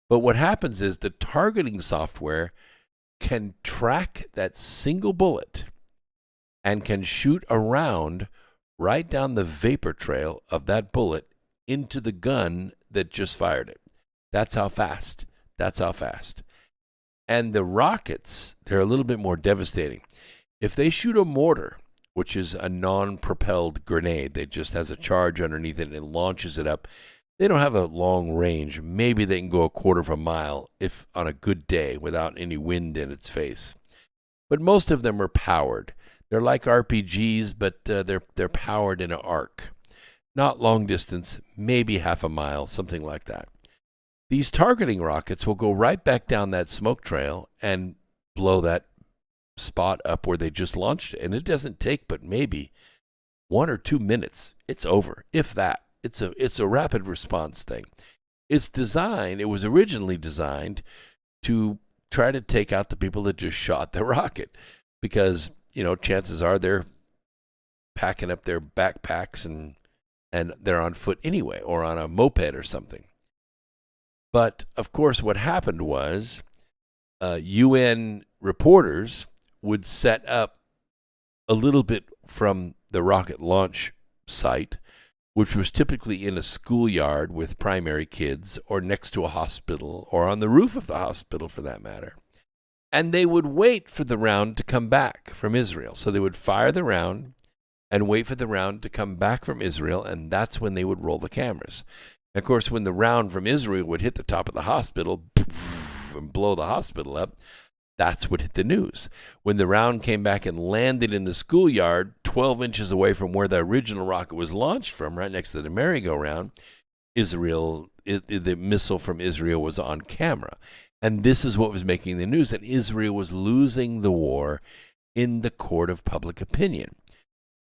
S1: But what happens is the targeting software can track that single bullet and can shoot around right down the vapor trail of that bullet into the gun that just fired it. That's how fast. That's how fast. And the rockets, they're a little bit more devastating. If they shoot a mortar, which is a non-propelled grenade that just has a charge underneath it and it launches it up, they don't have a long range. Maybe they can go a quarter of a mile if on a good day without any wind in its face. But most of them are powered. They're like RPGs, but they're powered in an arc. Not long distance, maybe half a mile, something like that. These targeting rockets will go right back down that smoke trail and blow that spot up where they just launched it. And it doesn't take but maybe 1 or 2 minutes. It's over, if that. It's a rapid response thing. It was originally designed to try to take out the people that just shot the rocket because, chances are they're packing up their backpacks and they're on foot anyway or on a moped or something. But, of course, what happened was UN reporters would set up a little bit from the rocket launch site, which was typically in a schoolyard with primary kids or next to a hospital or on the roof of the hospital for that matter. And they would wait for the round to come back from Israel. So they would fire the round and wait for the round to come back from Israel, and that's when they would roll the cameras. And of course, when the round from Israel would hit the top of the hospital and blow the hospital up, that's what hit the news. When the round came back and landed in the schoolyard 12 inches away from where the original rocket was launched from, right next to the merry-go-round, the missile from Israel was on camera. And this is what was making the news, that Israel was losing the war in the court of public opinion.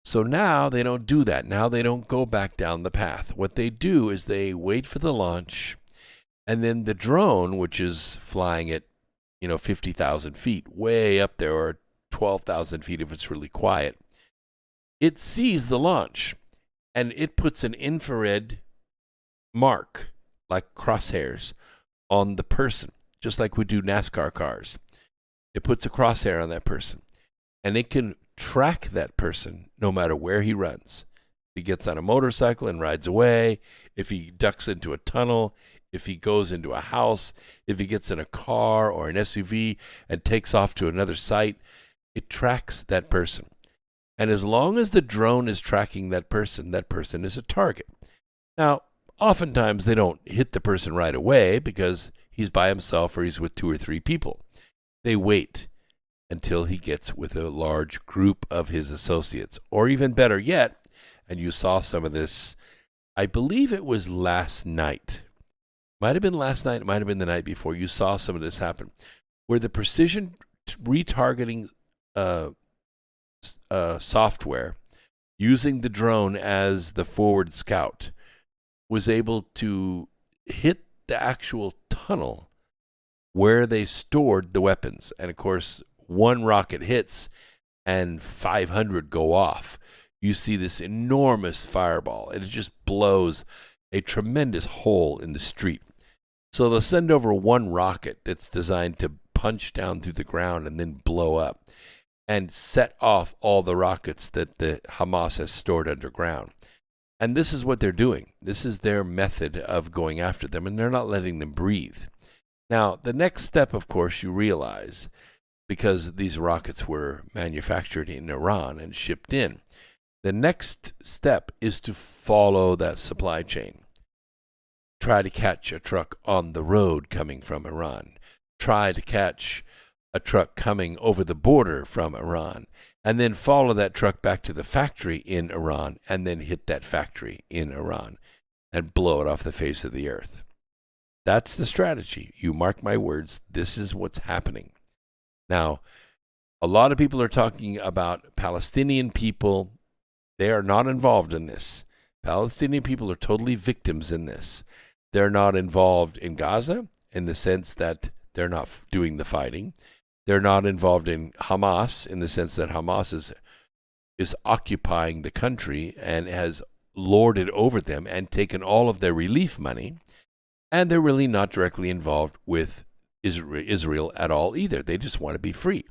S1: So now they don't do that. Now they don't go back down the path. What they do is they wait for the launch, and then the drone, which is flying at 50,000 feet, way up there, or 12,000 feet if it's really quiet, it sees the launch, and it puts an infrared mark, like crosshairs, on the person, just like we do NASCAR cars. It puts a crosshair on that person, and it can track that person no matter where he runs. If he gets on a motorcycle and rides away, if he ducks into a tunnel, if he goes into a house, if he gets in a car or an SUV and takes off to another site, it tracks that person. And as long as the drone is tracking that person is a target. Now, oftentimes they don't hit the person right away because he's by himself or he's with 2 or 3 people. They wait until he gets with a large group of his associates. Or even better yet, and you saw some of this, I believe it was last night. Might have been last night, it might have been the night before. You saw some of this happen, where the precision retargeting software, using the drone as the forward scout, was able to hit the actual tunnel where they stored the weapons. And of course, one rocket hits and 500 go off. You see this enormous fireball, and it just blows a tremendous hole in the street. So they'll send over one rocket that's designed to punch down through the ground and then blow up and set off all the rockets that the Hamas has stored underground. And this is what they're doing. This is their method of going after them, and they're not letting them breathe. Now, the next step, of course, you realize, because these rockets were manufactured in Iran and shipped in, the next step is to follow that supply chain. Try to catch a truck on the road coming from Iran. Try to catch a truck coming over the border from Iran, and then follow that truck back to the factory in Iran, and then hit that factory in Iran and blow it off the face of the earth. That's the strategy. You mark my words, this is what's happening. Now, a lot of people are talking about Palestinian people. They are not involved in this. Palestinian people are totally victims in this. They're not involved in Gaza in the sense that they're not doing the fighting. They're not involved in Hamas in the sense that Hamas is occupying the country and has lorded over them and taken all of their relief money. And they're really not directly involved with Israel at all either. They just want to be free.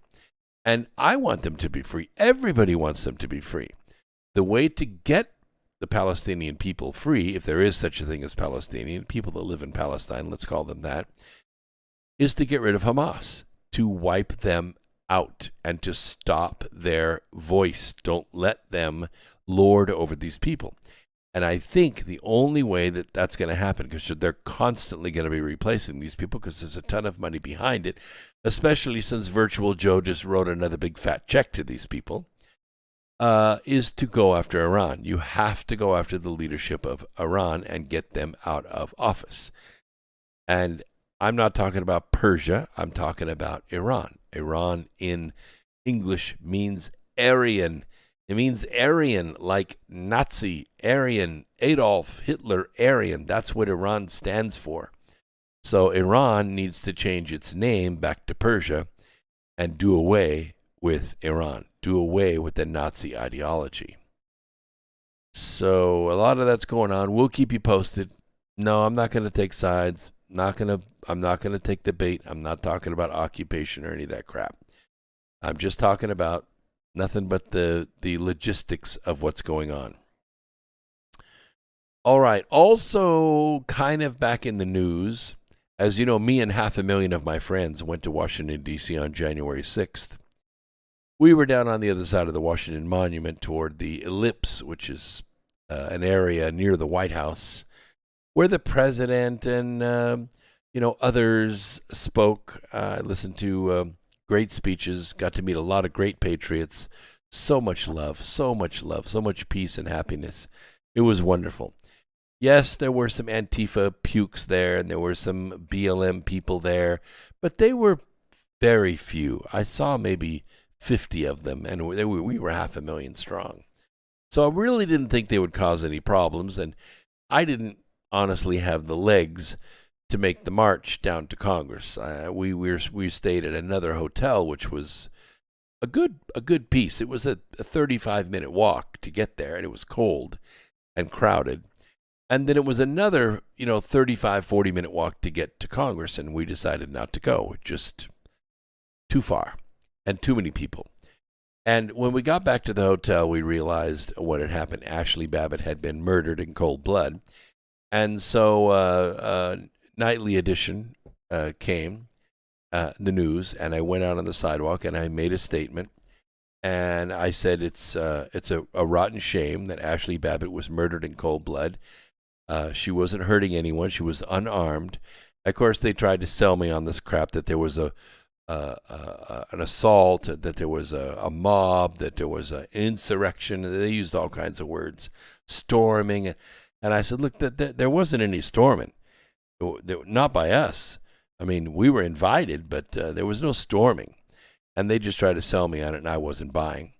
S1: And I want them to be free. Everybody wants them to be free. The way to get the Palestinian people free, if there is such a thing as Palestinian, people that live in Palestine, let's call them that, is to get rid of Hamas, to wipe them out and to stop their voice. Don't let them lord over these people. And I think the only way that that's going to happen, because they're constantly going to be replacing these people because there's a ton of money behind it, especially since Virtual Joe just wrote another big fat check to these people, is to go after Iran. You have to go after the leadership of Iran and get them out of office. And I'm not talking about Persia. I'm talking about Iran. Iran in English means Aryan. It means Aryan, like Nazi, Aryan, Adolf Hitler, Aryan. That's what Iran stands for. So Iran needs to change its name back to Persia and do away with Iran, do away with the Nazi ideology. So a lot of that's going on. We'll keep you posted. No, I'm not going to take sides. I'm not going to take the bait. I'm not talking about occupation or any of that crap. I'm just talking about nothing but the logistics of what's going on. All right. Also, kind of back in the news, as you know, me and 500,000 of my friends went to Washington, D.C. on January 6th. We were down on the other side of the Washington Monument toward the Ellipse, which is an area near the White House, where the president and others spoke. I listened to great speeches, got to meet a lot of great patriots. So much love, so much peace and happiness. It was wonderful. Yes, there were some Antifa pukes there, and there were some BLM people there, but they were very few. I saw maybe 50 of them, and we were 500,000 strong. So I really didn't think they would cause any problems, and I didn't honestly have the legs to make the march down to Congress. We stayed at another hotel, which was a good piece. It was a 35-minute walk to get there, and it was cold and crowded. And then it was another 35, 40-minute walk to get to Congress, and we decided not to go. Just too far and too many people. And when we got back to the hotel, we realized what had happened. Ashley Babbitt had been murdered in cold blood. And so Nightly Edition came, the news, and I went out on the sidewalk and I made a statement. And I said it's a rotten shame that Ashley Babbitt was murdered in cold blood. She wasn't hurting anyone. She was unarmed. Of course, they tried to sell me on this crap that there was an assault, that there was a mob, that there was an insurrection. They used all kinds of words, storming. And I said, look, there wasn't any storming. Not by us. I mean, we were invited, but there was no storming. And they just tried to sell me on it, and I wasn't buying.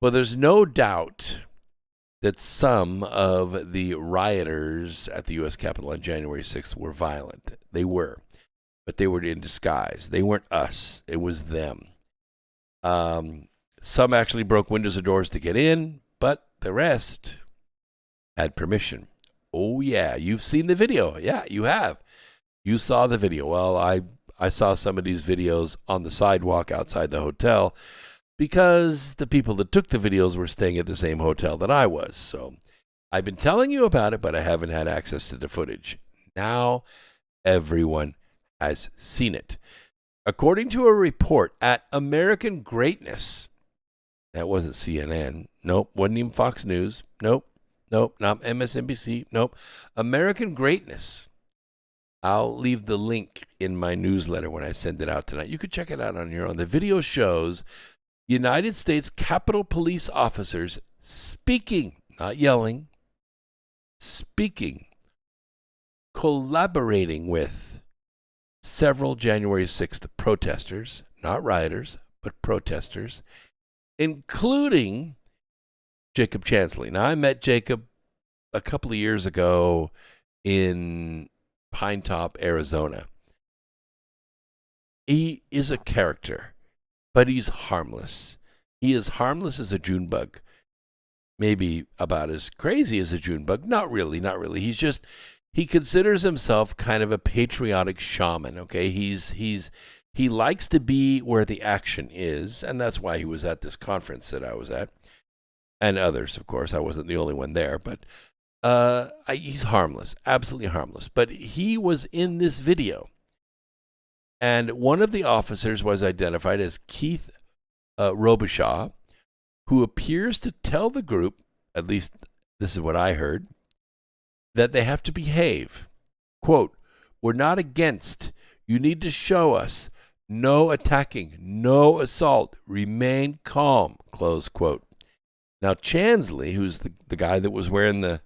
S1: Well, there's no doubt that some of the rioters at the U.S. Capitol on January 6th were violent. They were. But they were in disguise. They weren't us. It was them. Some actually broke windows and doors to get in, but the rest had permission. Oh, yeah. You've seen the video. Yeah, you have. You saw the video. Well, I saw some of these videos on the sidewalk outside the hotel because the people that took the videos were staying at the same hotel that I was. So I've been telling you about it, but I haven't had access to the footage. Now everyone has seen it. According to a report at American Greatness, that wasn't CNN. Nope. Wasn't even Fox News. Nope. Not MSNBC. Nope. American Greatness I'll leave the link in my newsletter when I send it out tonight. You could check it out on your own. The video shows United States Capitol Police officers speaking, not yelling, speaking, collaborating with several January 6th protesters, not rioters, but protesters, including Jacob Chansley. Now, I met Jacob a couple of years ago in Pine Top, Arizona. He is a character, but he's harmless. He is harmless as a June bug. Maybe about as crazy as a June bug. Not really, not really. He considers himself kind of a patriotic shaman, okay? He likes to be where the action is, and that's why he was at this conference that I was at. And others, of course. I wasn't the only one there, but he's harmless, absolutely harmless. But he was in this video, and one of the officers was identified as Keith Robichaud, who appears to tell the group, at least this is what I heard, that they have to behave. Quote, "We're not against. You need to show us. No attacking, no assault. Remain calm," close quote. Now, Chansley, who's the guy that was wearing the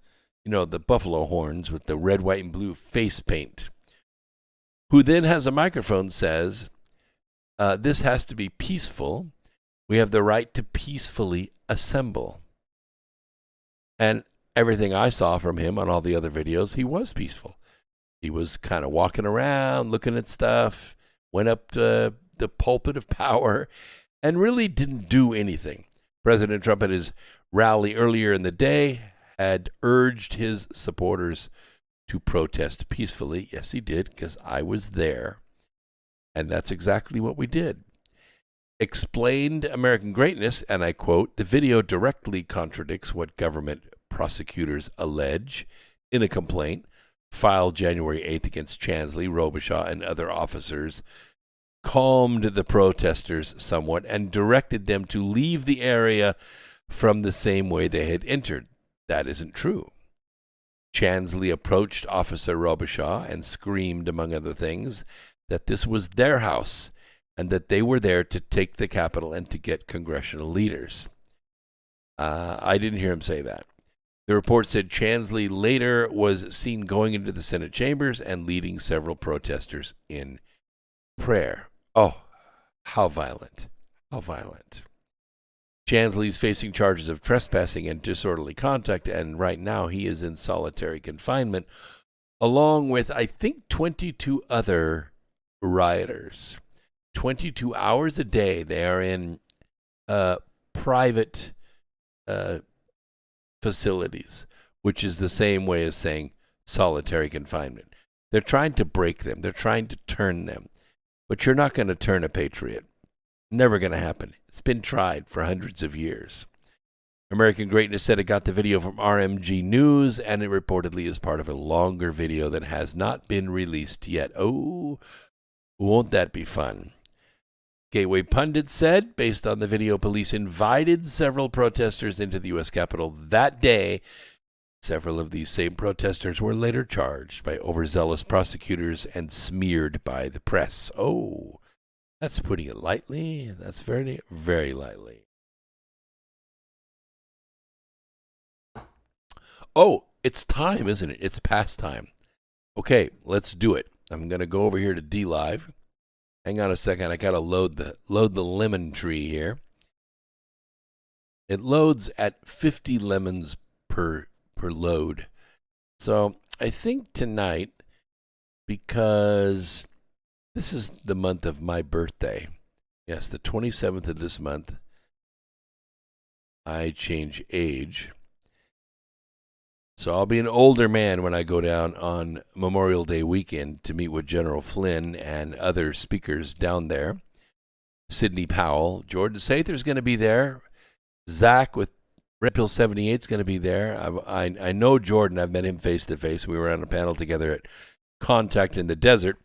S1: buffalo horns with the red, white, and blue face paint, who then has a microphone, says, this has to be peaceful. We have the right to peacefully assemble. And everything I saw from him on all the other videos, he was peaceful. He was kind of walking around, looking at stuff, went up to the pulpit of power, and really didn't do anything. President Trump at his rally earlier in the day had urged his supporters to protest peacefully. Yes, he did, because I was there. And that's exactly what we did. Explained American greatness, and I quote, "The video directly contradicts what government prosecutors allege in a complaint filed January 8th against Chansley, Robichaud, and other officers, calmed the protesters somewhat, and directed them to leave the area from the same way they had entered. That isn't true. Chansley approached Officer Robichaud and screamed, among other things, that this was their house and that they were there to take the Capitol and to get congressional leaders." I didn't hear him say that. The report said Chansley later was seen going into the Senate chambers and leading several protesters in prayer. Oh, how violent. How violent. Chansley's facing charges of trespassing and disorderly conduct, and right now he is in solitary confinement, along with, I think, 22 other rioters. 22 hours a day they are in private facilities, which is the same way as saying solitary confinement. They're trying to break them. They're trying to turn them. But you're not going to turn a patriot. Never going to happen. It's been tried for hundreds of years. American Greatness said it got the video from RMG News, and it reportedly is part of a longer video that has not been released yet. Oh, won't that be fun? Gateway Pundit said, based on the video, police invited several protesters into the U.S. Capitol that day. Several of these same protesters were later charged by overzealous prosecutors and smeared by the press. Oh, that's putting it lightly. That's very, very lightly. Oh, it's time, isn't it? It's past time. Okay, let's do it. I'm going to go over here to DLive. Hang on a second. I got to load the lemon tree here. It loads at 50 lemons per load. So I think tonight, because this is the month of my birthday. Yes, the 27th of this month, I change age. So I'll be an older man when I go down on Memorial Day weekend to meet with General Flynn and other speakers down there. Sidney Powell, Jordan Sather's going to be there. Zach with Red Pill 78 is going to be there. I know Jordan. I've met him face to face. We were on a panel together at Contact in the Desert.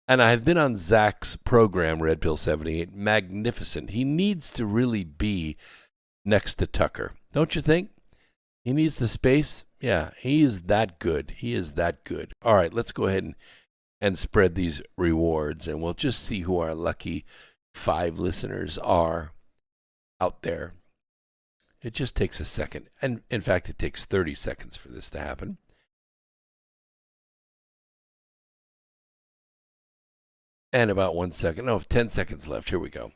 S1: And I have been on Zach's program, Red Pill 78. Magnificent. He needs to really be next to Tucker. Don't you think? He needs the space. Yeah, he is that good. He is that good. All right, let's go ahead and and spread these rewards. And we'll just see who our lucky 5 listeners are out there. It just takes a second. And in fact, it takes 30 seconds for this to happen. And about 1 second. No, 10 seconds left. Here we go.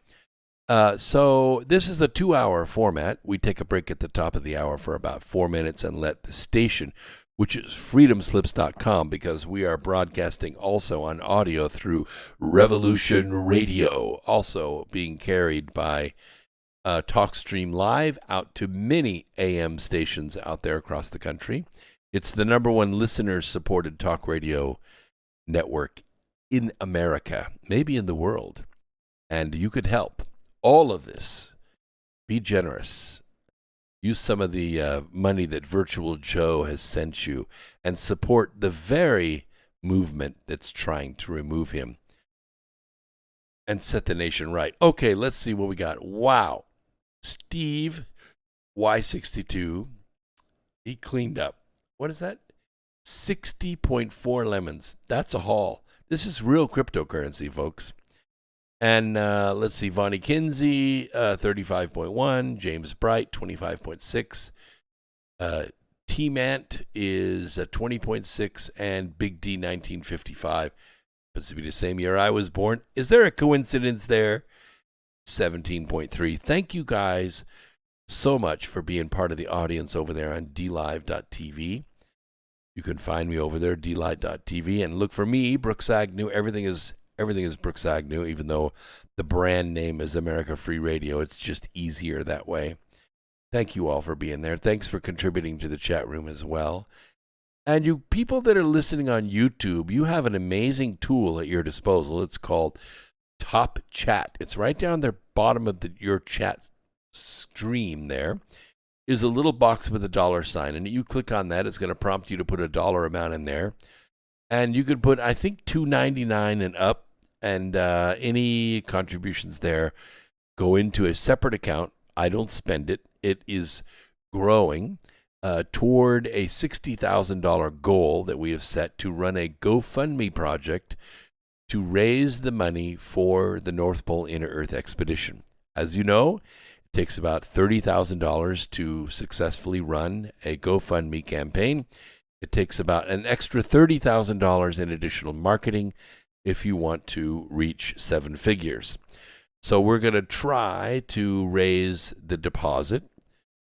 S1: So this is the 2-hour format. We take a break at the top of the hour for about 4 minutes and let the station, which is freedomslips.com, because we are broadcasting also on audio through Revolution Radio, also being carried by TalkStream Live out to many AM stations out there across the country. It's the #1 listener-supported talk radio network in America, maybe in the world. And you could help all of this. Be generous. Use some of the money that Virtual Joe has sent you and support the very movement that's trying to remove him and set the nation right. Okay, let's see what we got. Wow. Steve Y62, he cleaned up. What is that? 60.4 lemons. That's a haul. This is real cryptocurrency, folks. And let's see, Vonnie Kinsey, 35.1. James Bright, 25.6. T-Mant is 20.6. And Big D, 1955. Happens to be the same year I was born. Is there a coincidence there? 17.3. Thank you guys so much for being part of the audience over there on dlive.tv. You can find me over there, dlive.tv, and look for me, Brooks Agnew. Everything is Brooks Agnew, even though the brand name is America Free Radio. It's just easier that way. Thank you all for being there. Thanks for contributing to the chat room as well. And you people that are listening on YouTube, you have an amazing tool at your disposal. It's called Top Chat. It's right down the bottom of your chat stream. There is a little box with a $sign, and you click on that. It's going to prompt you to put a dollar amount in there, and you could put, I think, $2.99 and up, and any contributions there go into a separate account. I don't spend it. It is growing toward a $60,000 goal that we have set to run a GoFundMe project to raise the money for the North Pole Inner Earth expedition. As you know, it takes about $30,000 to successfully run a GoFundMe campaign. It takes about an extra $30,000 in additional marketing if you want to reach 7 figures. So we're going to try to raise the deposit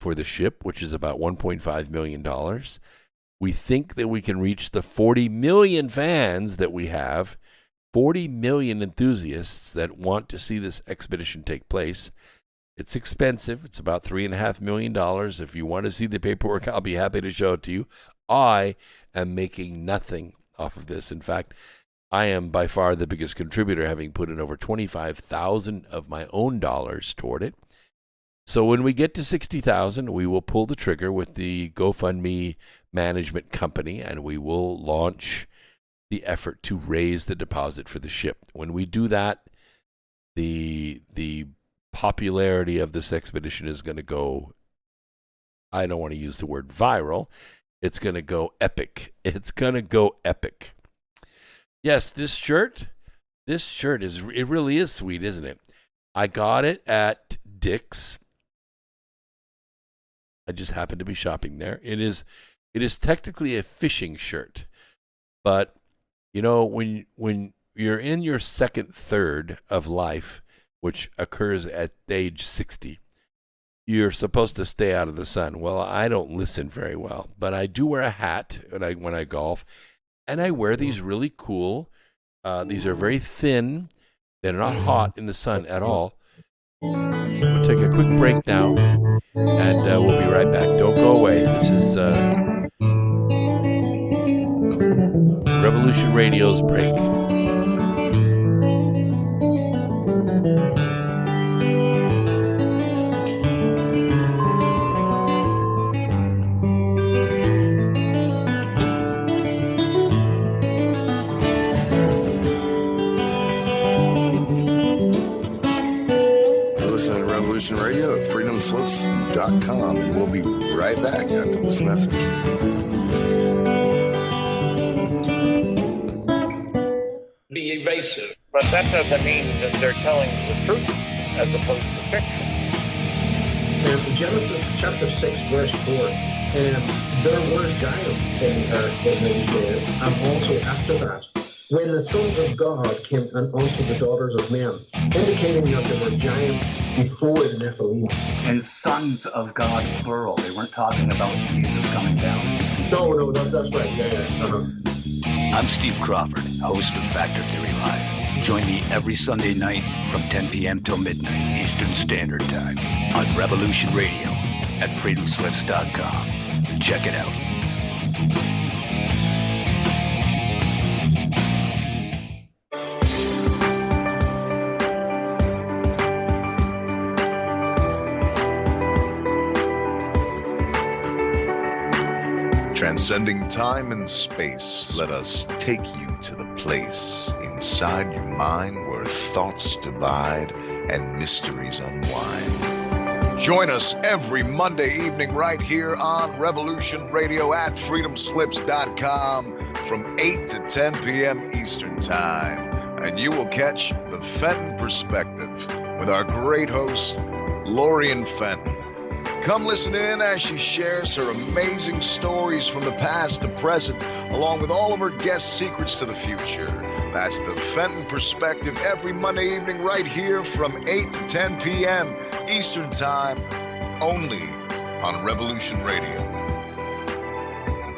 S1: for the ship, which is about $1.5 million. We think that we can reach the 40 million fans that we have, 40 million enthusiasts that want to see this expedition take place. It's expensive. It's about $3.5 million. If you want to see the paperwork, I'll be happy to show it to you. I am making nothing off of this. In fact, I am by far the biggest contributor, having put in over $25,000 of my own dollars toward it. So when we get to 60,000, we will pull the trigger with the GoFundMe management company, and we will launch the effort to raise the deposit for the ship. When we do that, the popularity of this expedition is going to go, I don't want to use the word viral, it's going to go epic. It's going to go epic. Yes, this shirt is, it really is sweet, isn't it? I got it at Dick's. I just happened to be shopping there. It is technically a fishing shirt, but you know, when you're in your second third of life, which occurs at age 60, you're supposed to stay out of the sun. Well, I don't listen very well, but I do wear a hat when I golf, and I wear these really cool. These are very thin. They're not hot in the sun at all. We'll take a quick break now, and we'll be right back. Don't go away. This is Revolution Radio's break.
S3: Radio at freedomslips.com, and we'll be right back after this message.
S10: pervasive.
S5: But that doesn't mean that they're telling the truth as opposed to fiction.
S10: And Genesis chapter 6, verse 4, and there were giants in those days, and also after that, when the sons of God came and unto the daughters of men, indicating that there were giants before the Nephilim.
S11: And sons of God, plural. They weren't talking about Jesus coming down.
S10: No, that's right. Yeah. Uh-huh.
S11: I'm Steve Crawford, host of Factor Theory Live. Join me every Sunday night from 10 p.m. till midnight Eastern Standard Time on Revolution Radio at freedomslips.com. Check it out.
S12: Transcending time and space, let us take you to the place inside your mind where thoughts divide and mysteries unwind. Join us every Monday evening right here on Revolution Radio at freedomslips.com from 8 to 10 p.m. Eastern Time. And you will catch the Fenton Perspective with our great host, Lorian Fenton. Come listen in as she shares her amazing stories from the past to present, along with all of her guest secrets to the future. That's the Fenton Perspective every Monday evening right here from 8 to 10 p.m. Eastern Time, only on Revolution Radio.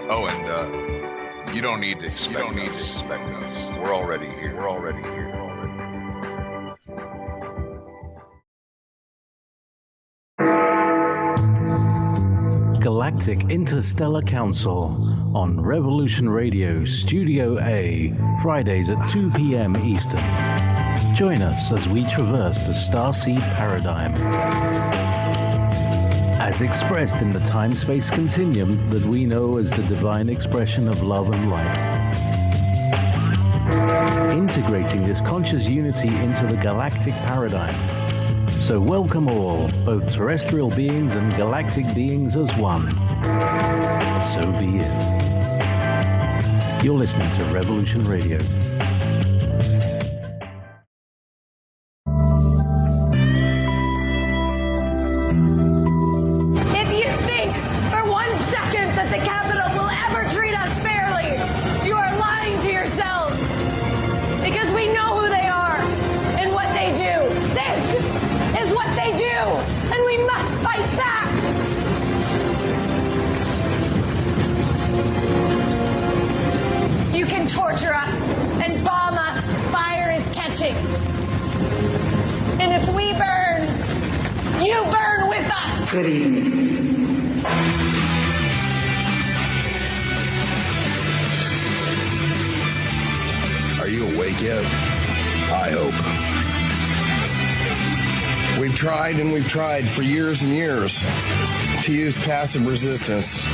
S12: Oh, and you don't need to expect us. We're already here.
S13: Galactic Interstellar Council on Revolution Radio Studio A, Fridays at 2 p.m. Eastern. Join us as we traverse the starseed paradigm, as expressed in the time-space continuum that we know as the divine expression of love and light. Integrating this conscious unity into the galactic paradigm. So welcome all, both terrestrial beings and galactic beings as one. So be it. You're listening to Revolution Radio.
S14: If you think for 1 second that the Capitol will ever treat us fairly, you are lying to yourselves. Because we know who they are and what they do. This is what they do, and we must fight back. You can torture us and bomb us. Fire is catching. And if we burn, you burn with us.
S15: Good evening.
S3: Are you awake yet? I hope. We've tried for years and years to use passive resistance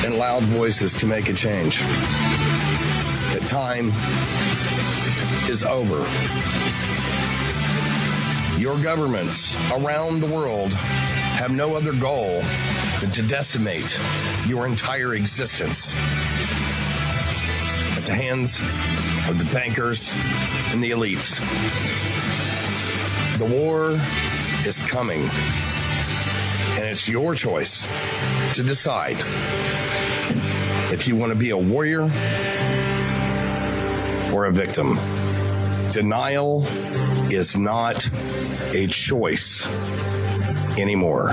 S3: and loud voices to make a change. The time is over. Your governments around the world have no other goal than to decimate your entire existence at the hands of the bankers and the elites. The war is coming, and it's your choice to decide if you want to be a warrior or a victim. Denial is not a choice anymore.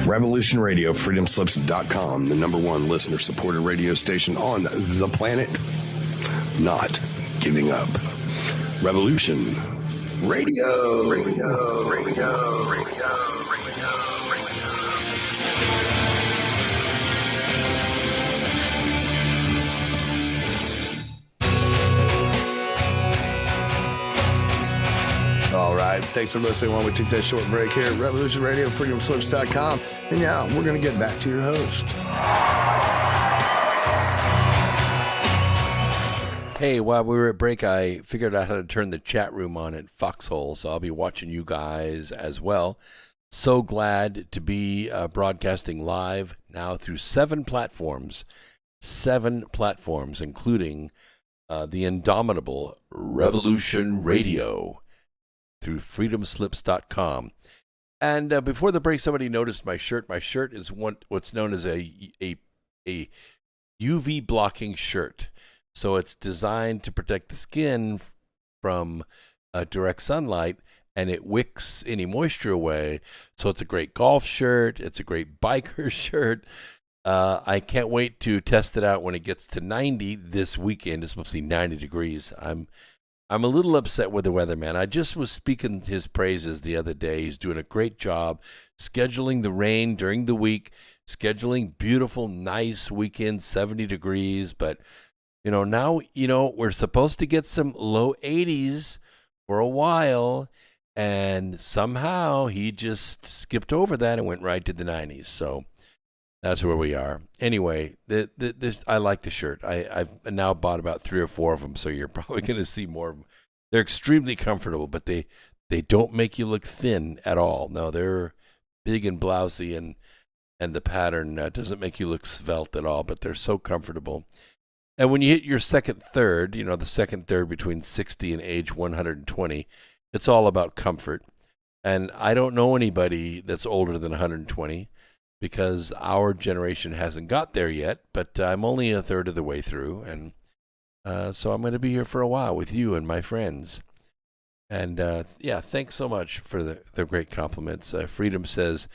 S3: Revolution Radio, freedomslips.com, the #1 listener-supported radio station on the planet, not giving up. Revolution Radio. All right. Thanks for listening while we took that short break here at Revolution Radio, freedomslips.com. And yeah, we're going to get back to your host.
S1: Hey, while we were at break, I figured out how to turn the chat room on at Foxhole, so I'll be watching you guys as well. So glad to be broadcasting live now through 7 platforms, including the indomitable Revolution Radio through freedomslips.com. And before the break, somebody noticed my shirt. My shirt is what's known as a UV blocking shirt. So it's designed to protect the skin from direct sunlight, and it wicks any moisture away. So it's a great golf shirt. It's a great biker shirt. I can't wait to test it out when it gets to 90 this weekend. It's supposed to be 90 degrees. I'm a little upset with the weatherman. I just was speaking his praises the other day. He's doing a great job scheduling the rain during the week, scheduling beautiful, nice weekends, 70 degrees. But, now, we're supposed to get some low 80s for a while, and somehow he just skipped over that and went right to the 90s. So that's where we are. Anyway, I like the shirt. I've now bought about 3 or 4 of them, so you're probably going to see more of them. They're extremely comfortable, but they don't make you look thin at all. No, they're big and blousy, and the pattern doesn't make you look svelte at all, but they're so comfortable. And when you hit your second third, the second third between 60 and age 120, it's all about comfort. And I don't know anybody that's older than 120 because our generation hasn't got there yet, but I'm only a third of the way through. And so I'm going to be here for a while with you and my friends. And thanks so much for the great compliments. Freedom says,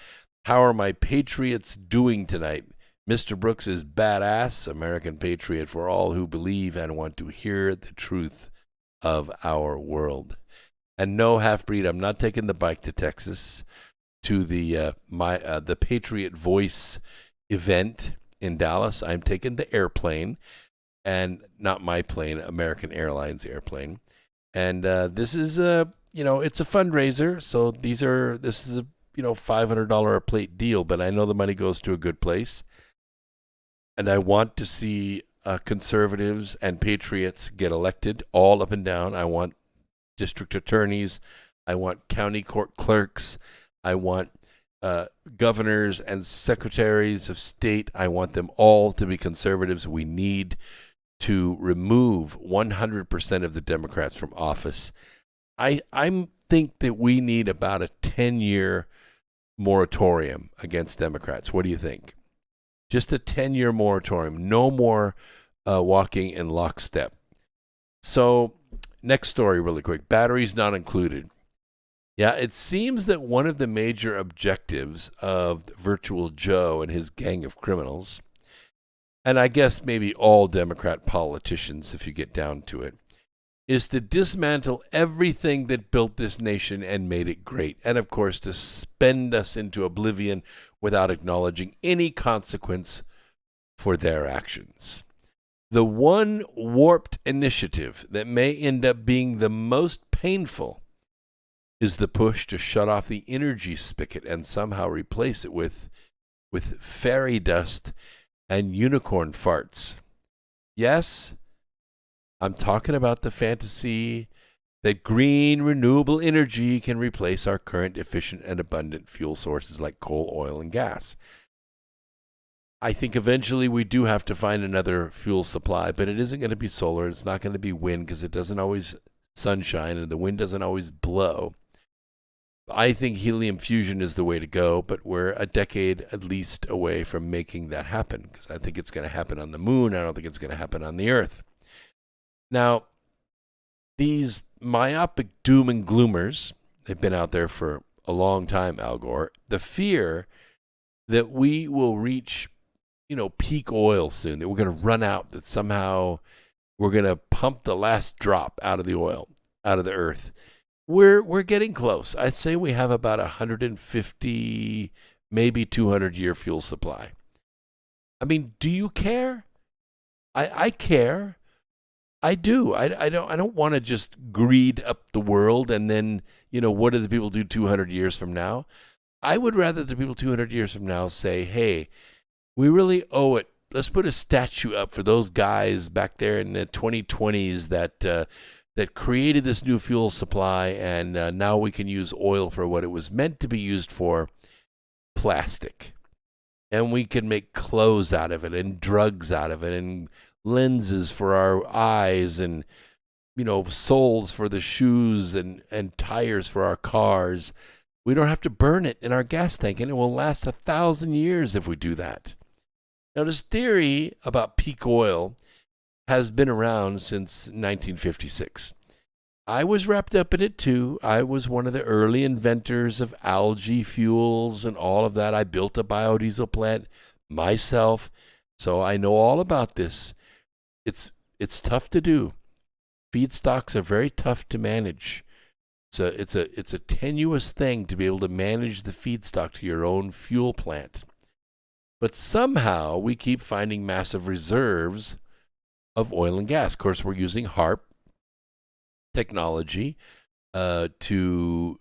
S1: how are my patriots doing tonight? Mr. Brooks is badass, American patriot for all who believe and want to hear the truth of our world. And no, half-breed, I'm not taking the bike to Texas to the Patriot Voice event in Dallas. I'm taking the airplane, and not my plane, American Airlines airplane. And this is it's a fundraiser, so this is a $500 a plate deal, but I know the money goes to a good place. And I want to see conservatives and patriots get elected all up and down. I want district attorneys. I want county court clerks. I want governors and secretaries of state. I want them all to be conservatives. We need to remove 100% of the Democrats from office. I think that we need about a 10-year moratorium against Democrats. What do you think? Just a 10-year moratorium. No more walking in lockstep. So, next story really quick. Batteries not included. Yeah, it seems that one of the major objectives of Virtual Joe and his gang of criminals, and I guess maybe all Democrat politicians if you get down to it, is to dismantle everything that built this nation and made it great. And, of course, to spend us into oblivion without acknowledging any consequence for their actions. The one warped initiative that may end up being the most painful is the push to shut off the energy spigot and somehow replace it with fairy dust and unicorn farts. Yes, I'm talking about the fantasy that green renewable energy can replace our current efficient and abundant fuel sources like coal, oil, and gas. I think eventually we do have to find another fuel supply, but it isn't going to be solar. It's not going to be wind because it doesn't always sunshine and the wind doesn't always blow. I think helium fusion is the way to go, but we're a decade at least away from making that happen because I think it's going to happen on the moon. I don't think it's going to happen on the earth. Now, these myopic doom and gloomers, they've been out there for a long time, Al Gore. The fear that we will reach, peak oil soon, that we're going to run out, that somehow we're going to pump the last drop out of the oil, out of the earth. We're getting close. I'd say we have about 150, maybe 200-year fuel supply. I mean, do you care? I care. I do. I don't want to just greed up the world and then, what do the people do 200 years from now? I would rather the people 200 years from now say, hey, we really owe it. Let's put a statue up for those guys back there in the 2020s that created this new fuel supply, and now we can use oil for what it was meant to be used for, plastic. And we can make clothes out of it and drugs out of it and lenses for our eyes and, soles for the shoes and tires for our cars. We don't have to burn it in our gas tank, and it will last 1,000 years if we do that. Now, this theory about peak oil has been around since 1956. I was wrapped up in it too. I was one of the early inventors of algae fuels and all of that. I built a biodiesel plant myself, so I know all about this. It's tough to do. Feedstocks are very tough to manage. It's a tenuous thing to be able to manage the feedstock to your own fuel plant. But somehow we keep finding massive reserves of oil and gas. Of course, we're using HARP technology to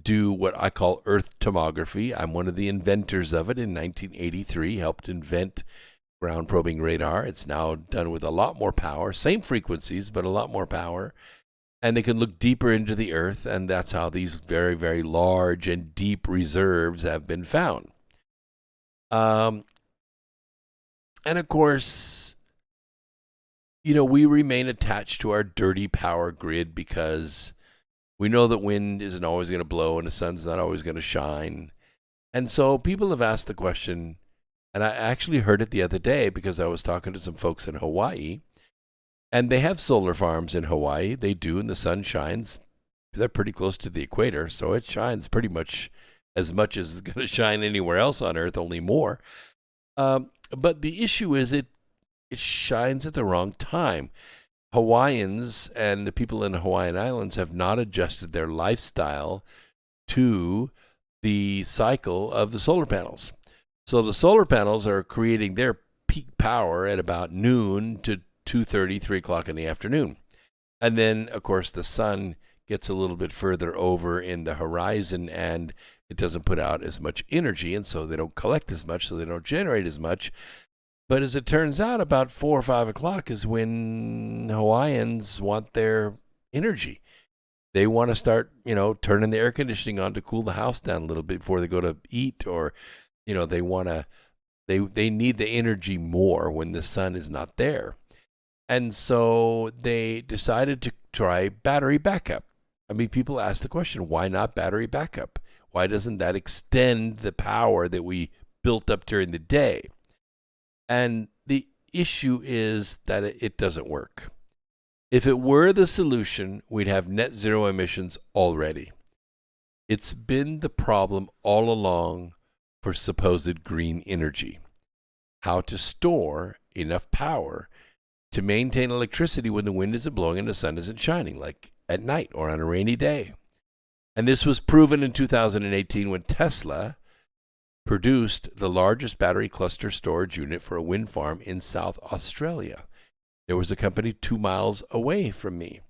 S1: do what I call earth tomography. I'm one of the inventors of it. In 1983, helped invent ground probing radar. It's now done with a lot more power, same frequencies, but a lot more power. And they can look deeper into the earth, and that's how these very, very large and deep reserves have been found. And of course, we remain attached to our dirty power grid because we know that wind isn't always going to blow and the sun's not always going to shine. And so people have asked the question, and I actually heard it the other day because I was talking to some folks in Hawaii, and they have solar farms in Hawaii. They do, and the sun shines. They're pretty close to the equator, so it shines pretty much as it's going to shine anywhere else on Earth, only more. But the issue is it shines at the wrong time. Hawaiians and the people in the Hawaiian Islands have not adjusted their lifestyle to the cycle of the solar panels. So the solar panels are creating their peak power at about noon to 2:30, 3 o'clock in the afternoon. And then, of course, the sun gets a little bit further over in the horizon and it doesn't put out as much energy, and so they don't collect as much, so they don't generate as much. But as it turns out, about 4 or 5 o'clock is when Hawaiians want their energy. They want to start, turning the air conditioning on to cool the house down a little bit before they go to eat, or, they need the energy more when the sun is not there. And so they decided to try battery backup. I mean, people ask the question, why not battery backup? Why doesn't that extend the power that we built up during the day? And the issue is that it doesn't work. If it were the solution, we'd have net zero emissions already. It's been the problem all along for supposed green energy. How to store enough power to maintain electricity when the wind isn't blowing and the sun isn't shining, like at night or on a rainy day. And this was proven in 2018 when Tesla produced the largest battery cluster storage unit for a wind farm in South Australia. There was a company 2 miles away from me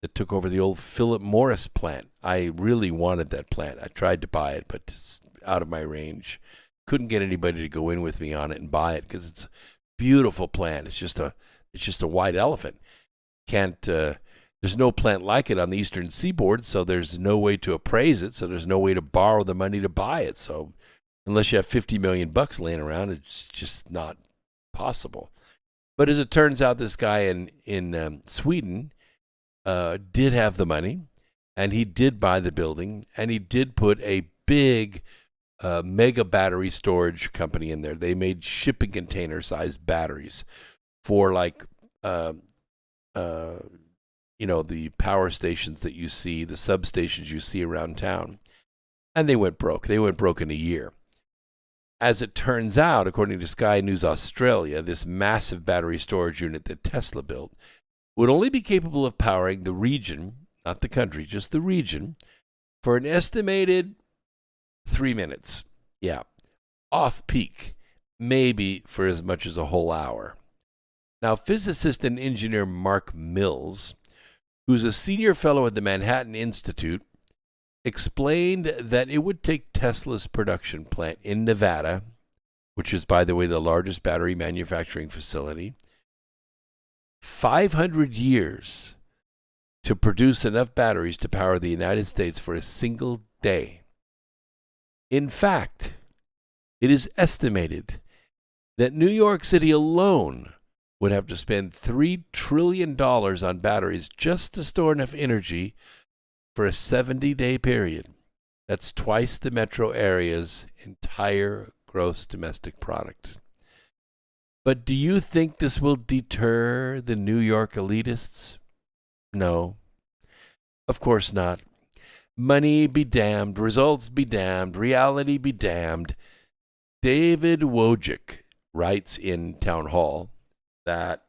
S1: that took over the old Philip Morris plant. I really wanted that plant. I tried to buy it, but it's out of my range. Couldn't get anybody to go in with me on it and buy it because it's a beautiful plant. It's just a white elephant. There's no plant like it on the eastern seaboard, so there's no way to appraise it, so there's no way to borrow the money to buy it. So unless you have $50 million laying around, it's just not possible. But as it turns out, this guy in Sweden did have the money, and he did buy the building, and he did put a big mega battery storage company in there. They made shipping container sized batteries for the power stations that you see, the substations you see around town. And they went broke. They went broke in a year. As it turns out, according to Sky News Australia, this massive battery storage unit that Tesla built would only be capable of powering the region, not the country, just the region, for an estimated 3 minutes. Yeah. Off peak, maybe for as much as a whole hour. Now, physicist and engineer Mark Mills, who's a senior fellow at the Manhattan Institute, explained that it would take Tesla's production plant in Nevada, which is, by the way, the largest battery manufacturing facility, 500 years to produce enough batteries to power the United States for a single day. In fact, it is estimated that New York City alone would have to spend $3 trillion on batteries just to store enough energy for a 70-day period. That's twice the metro area's entire gross domestic product. But do you think this will deter the New York elitists? No. Of course not. Money be damned, results be damned, reality be damned. David Wojcik writes in Town Hall that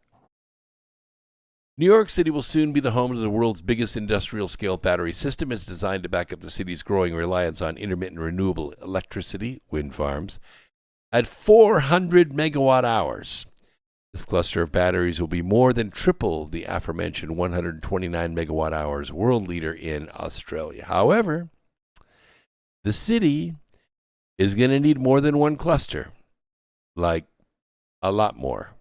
S1: New York City will soon be the home to the world's biggest industrial-scale battery system. It's designed to back up the city's growing reliance on intermittent renewable electricity, wind farms, at 400 megawatt hours. This cluster of batteries will be more than triple the aforementioned 129 megawatt hours world leader in Australia. However, the city is going to need more than one cluster, like a lot more.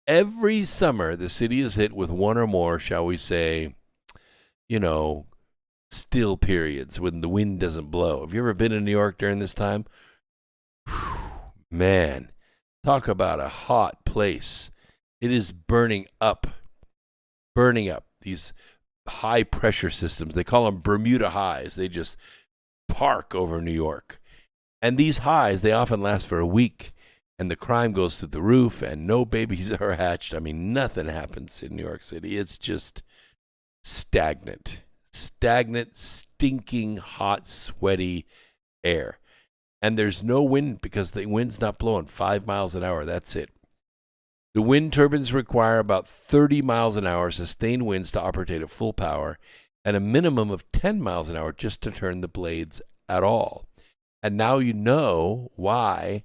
S1: Every summer, the city is hit with one or more, shall we say, still periods when the wind doesn't blow. Have you ever been in New York during this time? Whew, man, talk about a hot place. It is burning up. These high pressure systems, they call them Bermuda highs. They just park over New York. And these highs, they often last for a week. And the crime goes through the roof, and no babies are hatched. I mean, nothing happens in New York City. It's just stagnant, stinking, hot, sweaty air. And there's no wind because the wind's not blowing 5 miles an hour. That's it. The wind turbines require about 30 miles an hour sustained winds to operate at full power and a minimum of 10 miles an hour just to turn the blades at all. And now you know why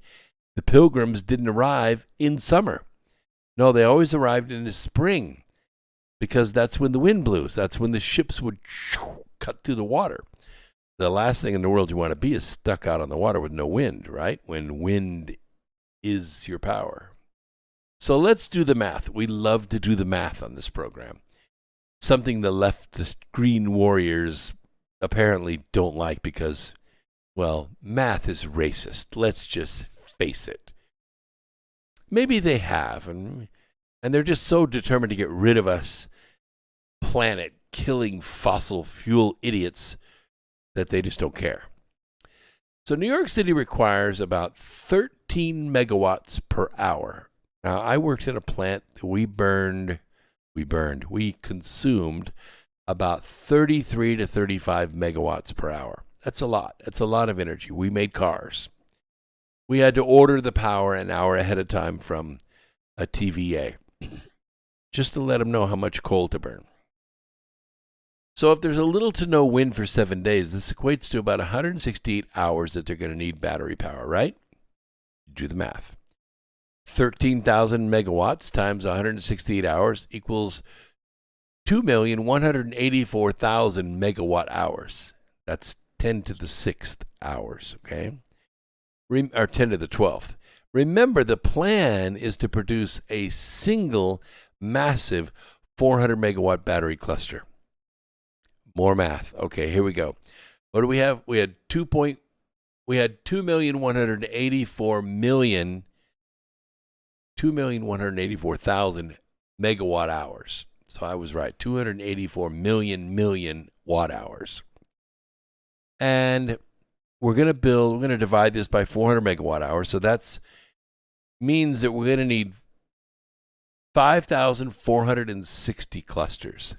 S1: the Pilgrims didn't arrive in summer. No, they always arrived in the spring because that's when the wind blows. That's when the ships would cut through the water. The last thing in the world you want to be is stuck out on the water with no wind, right? When wind is your power. So let's do the math. We love to do the math on this program. Something the leftist green warriors apparently don't like because, well, math is racist. Let's just face it. Maybe they have, and they're just so determined to get rid of us planet-killing fossil fuel idiots that they just don't care. So New York City requires about 13 megawatts per hour. Now, I worked in a plant that we consumed about 33 to 35 megawatts per hour. That's a lot. That's a lot of energy. We made cars. We had to order the power an hour ahead of time from a TVA just to let them know how much coal to burn. So if there's a little to no wind for 7 days, this equates to about 168 hours that they're going to need battery power, right? Do the math. 13,000 megawatts times 168 hours equals 2,184,000 megawatt hours. That's 10 to the 6th hours, okay? Or 10 to the 12th. Remember, the plan is to produce a single massive 400 megawatt battery cluster. More math. Okay, here we go. What do we have? We had 2,184,000 megawatt hours. So I was right. 284 million watt hours. And we're going to divide this by 400 megawatt hours. So that means that we're going to need 5,460 clusters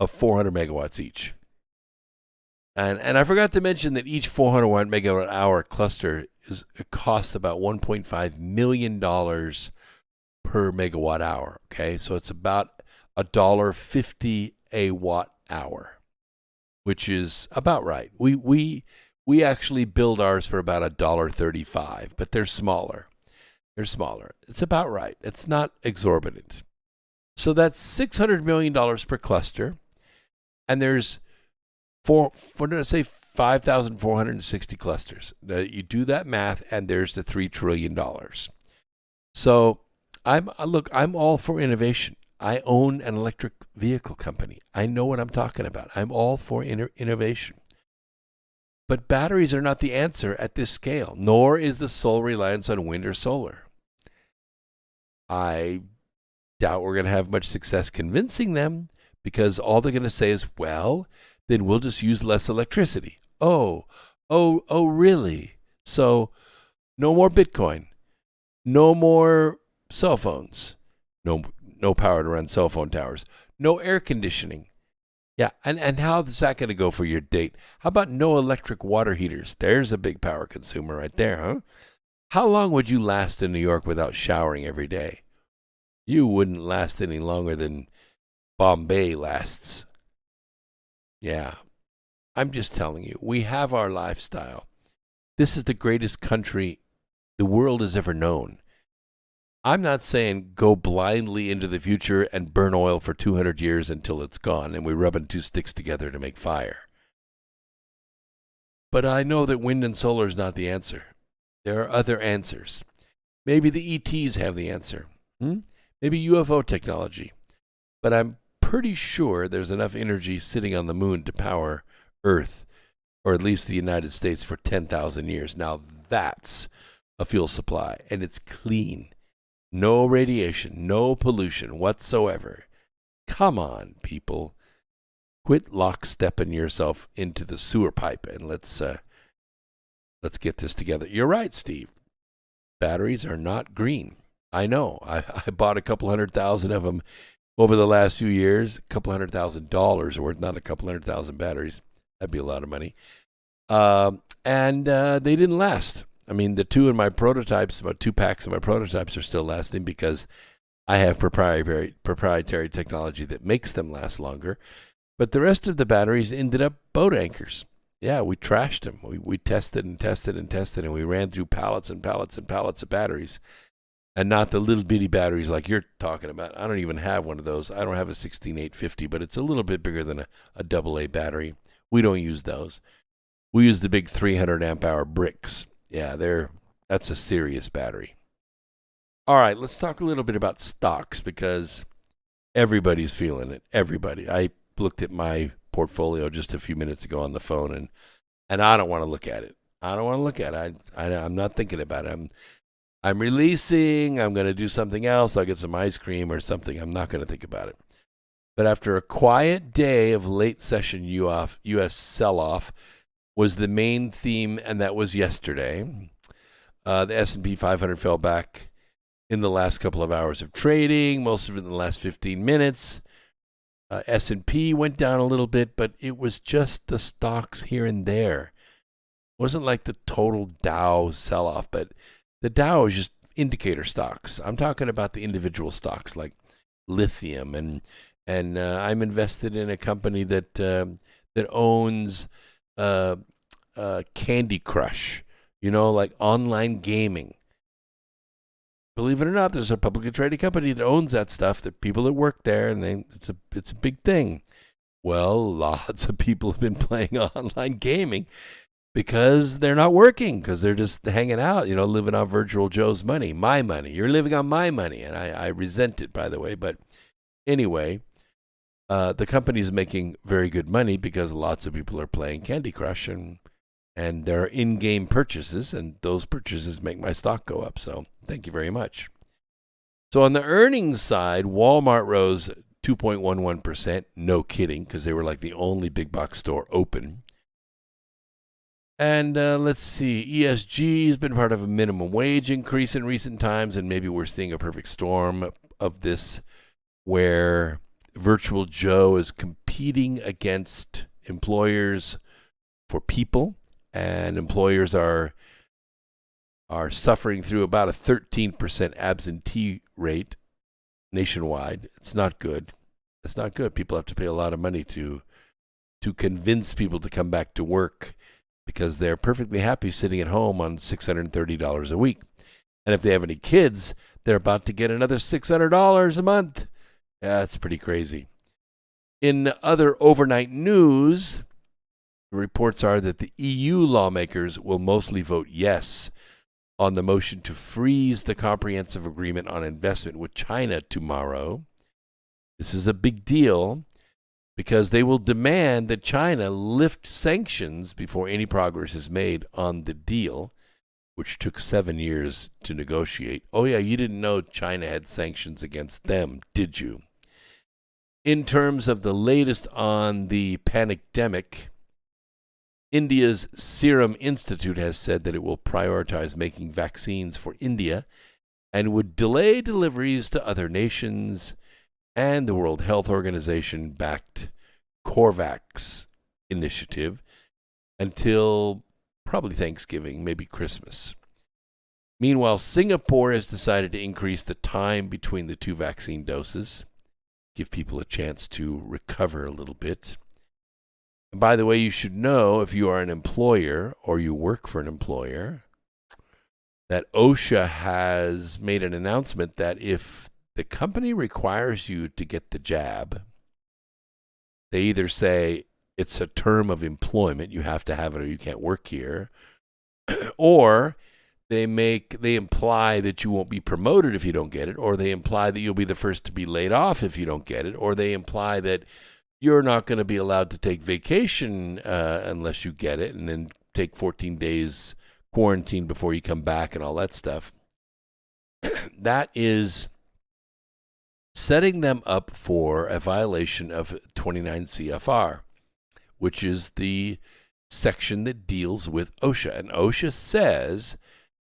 S1: of 400 megawatts each. And I forgot to mention that each 400 megawatt hour cluster costs about $1.5 million per megawatt hour. Okay, so it's about $1.50 a watt hour, which is about right. We actually build ours for about $1.35, but they're smaller. It's about right. It's not exorbitant. So that's $600 million per cluster. And there's 5,460 clusters. Now, you do that math, and there's the $3 trillion. So I'm all for innovation. I own an electric vehicle company. I know what I'm talking about. I'm all for innovation. But batteries are not the answer at this scale, nor is the sole reliance on wind or solar. I doubt we're going to have much success convincing them, because all they're going to say is, well, then we'll just use less electricity. Oh, really? So no more Bitcoin, no more cell phones, no power to run cell phone towers, no air conditioning. Yeah, and how's that going to go for your date? How about no electric water heaters? There's a big power consumer right there, huh? How long would you last in New York without showering every day? You wouldn't last any longer than Bombay lasts. Yeah, I'm just telling you, we have our lifestyle. This is the greatest country the world has ever known. I'm not saying go blindly into the future and burn oil for 200 years until it's gone and we rubbing two sticks together to make fire. But I know that wind and solar is not the answer. There are other answers. Maybe the ETs have the answer. Maybe UFO technology. But I'm pretty sure there's enough energy sitting on the moon to power Earth, or at least the United States, for 10,000 years. Now that's a fuel supply, and it's clean. No radiation, no pollution whatsoever. Come on, people. Quit lockstepping yourself into the sewer pipe, and let's get this together. You're right, Steve. Batteries are not green. I know. I bought a couple 100,000 of them over the last few years. A couple $100,000 worth, not a couple 100,000 batteries. That'd be a lot of money. And they didn't last. I mean, the two in my prototypes, about 2 packs of my prototypes are still lasting because I have proprietary technology that makes them last longer. But the rest of the batteries ended up boat anchors. Yeah, we trashed them. We tested and tested and tested, and we ran through pallets and pallets and pallets of batteries. And not the little bitty batteries like you're talking about. I don't even have one of those. I don't have a 16850, but it's a little bit bigger than a AA battery. We don't use those. We use the big 300 amp hour bricks. Yeah, that's a serious battery. All right, let's talk a little bit about stocks because everybody's feeling it. Everybody. I looked at my portfolio just a few minutes ago on the phone, and I don't want to look at it. I don't want to look at it. I'm not thinking about it. I'm releasing. I'm going to do something else. I'll get some ice cream or something. I'm not going to think about it. But after a quiet day of late session U.S. sell-off was the main theme, and that was yesterday. The S&P 500 fell back in the last couple of hours of trading, most of it in the last 15 minutes. S&P went down a little bit, but it was just the stocks here and there. It wasn't like the total Dow sell-off, but the Dow is just indicator stocks. I'm talking about the individual stocks like lithium, and I'm invested in a company that owns Candy Crush, like online gaming. Believe it or not, there's a publicly traded company that owns that stuff. The people that work there, and it's a big thing. Well, lots of people have been playing online gaming because they're not working, because they're just hanging out, living on Virtual Joe's money, my money. You're living on my money, and I resent it, by the way. But anyway, the company's making very good money because lots of people are playing Candy Crush, and there are in-game purchases, and those purchases make my stock go up. So thank you very much. So on the earnings side, Walmart rose 2.11%. No kidding, because they were like the only big box store open. And let's see, ESG has been part of a minimum wage increase in recent times, and maybe we're seeing a perfect storm of this where Virtual Joe is competing against employers for people, and employers are suffering through about a 13% absentee rate nationwide. It's not good. It's not good. People have to pay a lot of money to convince people to come back to work because they're perfectly happy sitting at home on $630 a week. And if they have any kids, they're about to get another $600 a month. Yeah, it's pretty crazy. In other overnight news, the reports are that the EU lawmakers will mostly vote yes on the motion to freeze the comprehensive agreement on investment with China tomorrow. This is a big deal because they will demand that China lift sanctions before any progress is made on the deal, which took 7 years to negotiate. Oh yeah, you didn't know China had sanctions against them, did you? In terms of the latest on the pandemic, India's Serum Institute has said that it will prioritize making vaccines for India and would delay deliveries to other nations, and the World Health Organization backed COVAX initiative until probably Thanksgiving, maybe Christmas. Meanwhile, Singapore has decided to increase the time between the 2 vaccine doses, give people a chance to recover a little bit. And by the way, you should know, if you are an employer or you work for an employer, that OSHA has made an announcement that if the company requires you to get the jab, they either say it's a term of employment, you have to have it or you can't work here, or they imply that you won't be promoted if you don't get it, or they imply that you'll be the first to be laid off if you don't get it, or they imply that you're not going to be allowed to take vacation unless you get it, and then take 14 days quarantine before you come back and all that stuff. That is setting them up for a violation of 29 CFR, which is the section that deals with OSHA. And OSHA says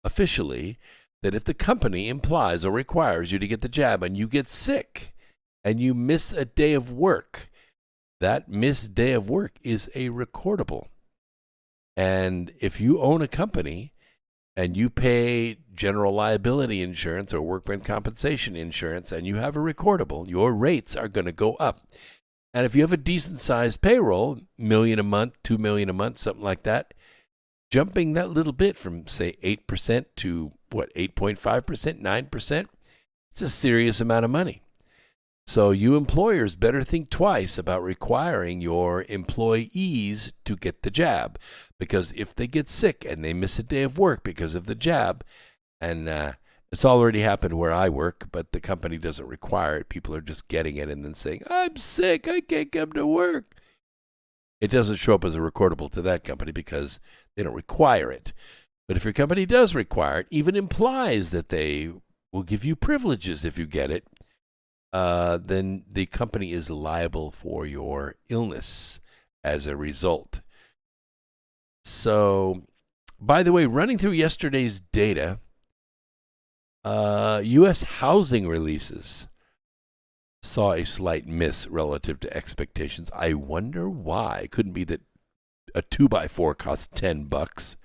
S1: officially that if the company implies or requires you to get the jab and you get sick and you miss a day of work, that missed day of work is a recordable. And if you own a company and you pay general liability insurance or workman compensation insurance and you have a recordable, your rates are going to go up. And if you have a decent-sized payroll, $1 million a month, $2 million a month, something like that, jumping that little bit from, say, 8% to, 8.5%, 9%, it's a serious amount of money. So you employers better think twice about requiring your employees to get the jab, because if they get sick and they miss a day of work because of the jab, and it's already happened where I work, but the company doesn't require it. People are just getting it and then saying, I'm sick, I can't come to work. It doesn't show up as a recordable to that company because they don't require it. But if your company does require it, even implies that they will give you privileges if you get it, then the company is liable for your illness as a result. So, by the way, running through yesterday's data, U.S. housing releases saw a slight miss relative to expectations. I wonder why. It couldn't be that a 2x4 costs $10.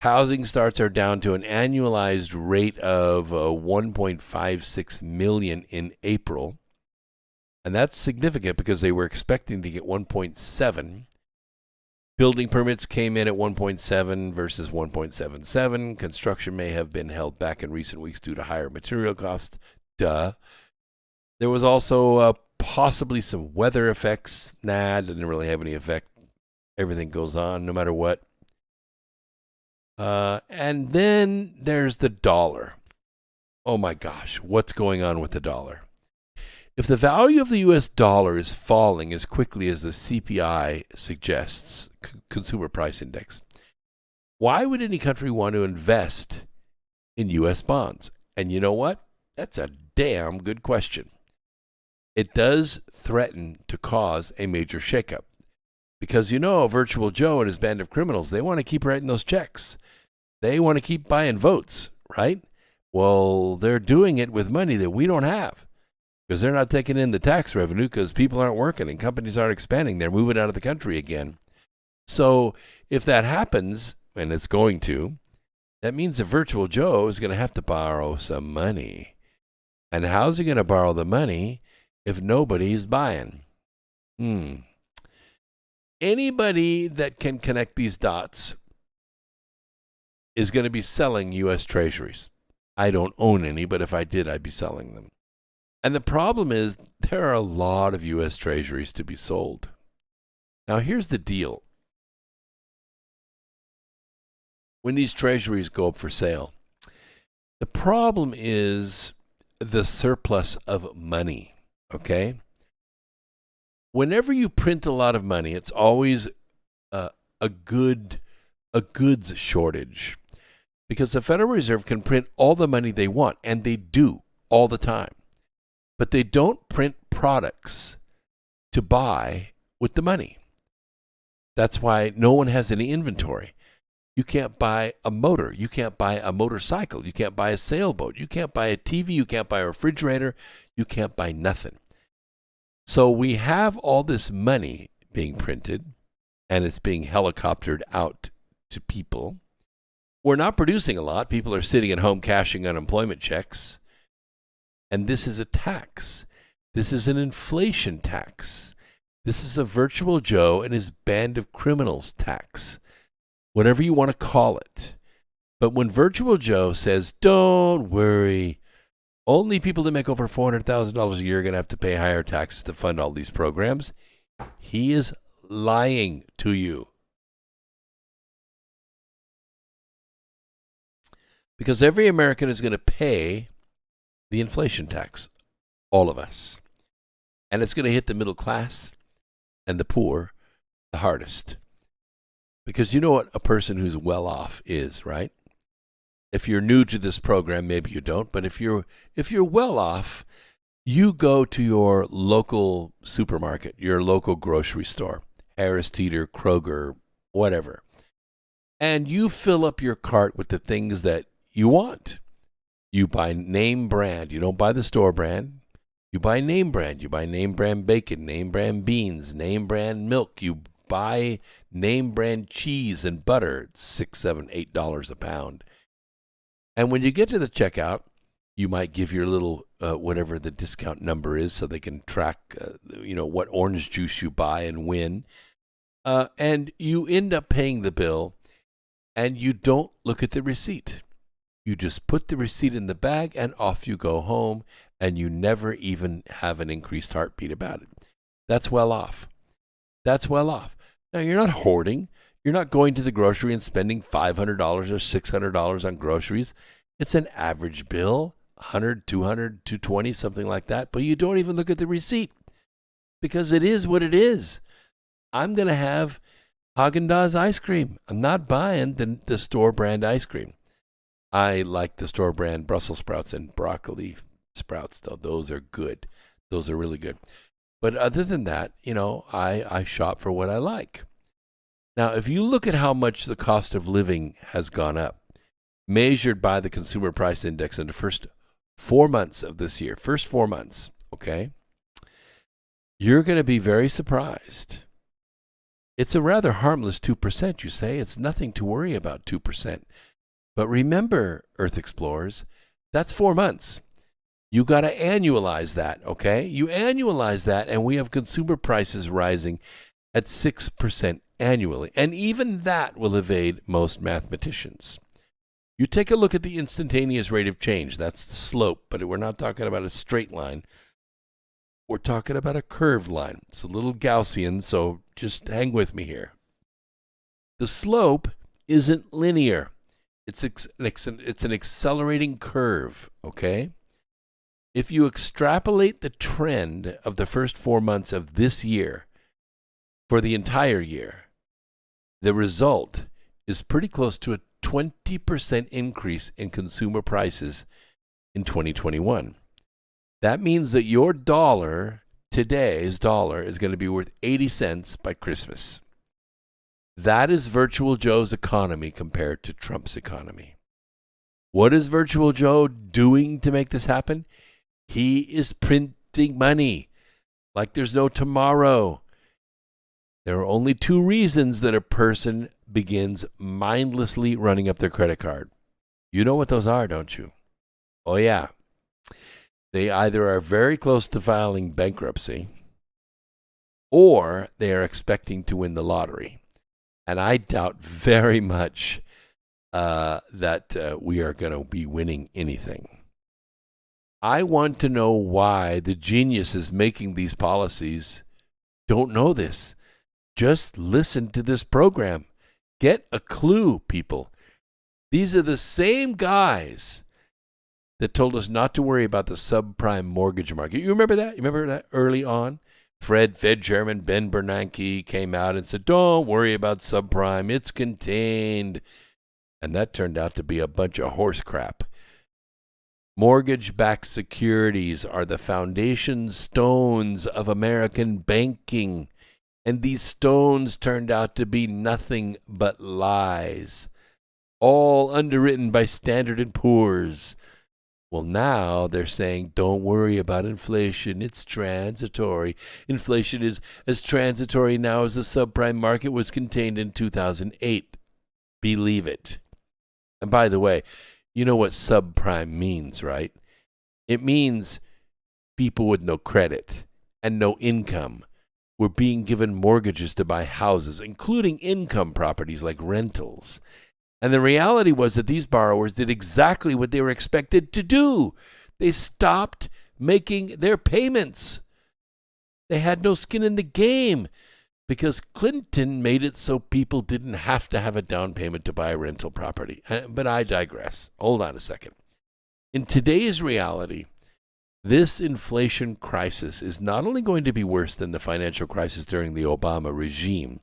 S1: Housing starts are down to an annualized rate of 1.56 million in April. And that's significant because they were expecting to get 1.7. Building permits came in at 1.7 versus 1.77. Construction may have been held back in recent weeks due to higher material costs. Duh. There was also possibly some weather effects. Nah, it didn't really have any effect. Everything goes on no matter what. And then there's the dollar. Oh my gosh, what's going on with the dollar? If the value of the U.S. dollar is falling as quickly as the CPI suggests, Consumer Price Index, why would any country want to invest in U.S. bonds? And you know what? That's a damn good question. It does threaten to cause a major shakeup. Because, Virtual Joe and his band of criminals, they want to keep writing those checks. They want to keep buying votes, right? Well, they're doing it with money that we don't have. Because they're not taking in the tax revenue because people aren't working and companies aren't expanding. They're moving out of the country again. So if that happens, and it's going to, that means the Virtual Joe is going to have to borrow some money. And how's he going to borrow the money if nobody's buying? Anybody that can connect these dots is going to be selling U.S. treasuries. I don't own any, but if I did, I'd be selling them. And the problem is there are a lot of U.S. treasuries to be sold. Now, here's the deal. When these treasuries go up for sale, the problem is the surplus of money, okay? Whenever you print a lot of money, it's always a goods shortage. Because the Federal Reserve can print all the money they want, and they do all the time. But they don't print products to buy with the money. That's why no one has any inventory. You can't buy a motor. You can't buy a motorcycle. You can't buy a sailboat. You can't buy a TV. You can't buy a refrigerator. You can't buy nothing. So we have all this money being printed, and it's being helicoptered out to people. We're not producing a lot. People are sitting at home cashing unemployment checks. And this is a tax. This is an inflation tax. This is a Virtual Joe and his band of criminals tax. Whatever you want to call it. But when Virtual Joe says, don't worry, only people that make over $400,000 a year are going to have to pay higher taxes to fund all these programs, he is lying to you. Because every American is going to pay the inflation tax. All of us. And it's going to hit the middle class and the poor the hardest. Because you know what a person who's well off is, right? If you're new to this program, maybe you don't, but if you're well off, you go to your local supermarket, your local grocery store, Harris Teeter, Kroger, whatever, and you fill up your cart with the things that you want. You buy name brand. You don't buy the store brand. You buy name brand. You buy name brand bacon, name brand beans, name brand milk. You buy name brand cheese and butter, $6, $7, $8 a pound. And when you get to the checkout, you might give your little whatever the discount number is, so they can track what orange juice you buy and when. And you end up paying the bill, and you don't look at the receipt. You just put the receipt in the bag, and off you go home, and you never even have an increased heartbeat about it. That's well off. That's well off. Now, you're not hoarding. You're not going to the grocery and spending $500 or $600 on groceries. It's an average bill, $100, $200, $220, something like that. But you don't even look at the receipt because it is what it is. I'm going to have Haagen-Dazs ice cream. I'm not buying the store brand ice cream. I like the store brand Brussels sprouts and broccoli sprouts, though. Those are good. Those are really good. But other than that, I shop for what I like. Now, if you look at how much the cost of living has gone up, measured by the Consumer Price Index in the first 4 months of this year, first 4 months, okay, you're going to be very surprised. It's a rather harmless 2%, you say. It's nothing to worry about, 2%. But remember, Earth Explorers, that's 4 months. You got to annualize that, okay? You annualize that, and we have consumer prices rising at 6% annually. And even that will evade most mathematicians. You take a look at the instantaneous rate of change. That's the slope, but we're not talking about a straight line. We're talking about a curved line. It's a little Gaussian, so just hang with me here. The slope isn't linear. It's an accelerating curve, okay? If you extrapolate the trend of the first 4 months of this year for the entire year, the result is pretty close to a 20% increase in consumer prices in 2021. That means that your dollar, today's dollar, is going to be worth 80 cents by Christmas. That is Virtual Joe's economy compared to Trump's economy. What is Virtual Joe doing to make this happen? He is printing money like there's no tomorrow. There are only 2 reasons that a person begins mindlessly running up their credit card. You know what those are, don't you? Oh, yeah. They either are very close to filing bankruptcy or they are expecting to win the lottery. And I doubt very much that we are going to be winning anything. I want to know why the geniuses making these policies don't know this. Just listen to this program. Get a clue, people. These are the same guys that told us not to worry about the subprime mortgage market. You remember that? You remember that early on? Fed Chairman Ben Bernanke came out and said, don't worry about subprime. It's contained. And that turned out to be a bunch of horse crap. Mortgage-backed securities are the foundation stones of American banking. And these stones turned out to be nothing but lies. All underwritten by Standard & Poor's. Well, now they're saying, don't worry about inflation. It's transitory. Inflation is as transitory now as the subprime market was contained in 2008. Believe it. And by the way, you know what subprime means, right? It means people with no credit and no income were being given mortgages to buy houses, including income properties like rentals. And the reality was that these borrowers did exactly what they were expected to do. They stopped making their payments. They had no skin in the game because Clinton made it so people didn't have to have a down payment to buy a rental property. But I digress. Hold on a second. In today's reality, this inflation crisis is not only going to be worse than the financial crisis during the Obama regime,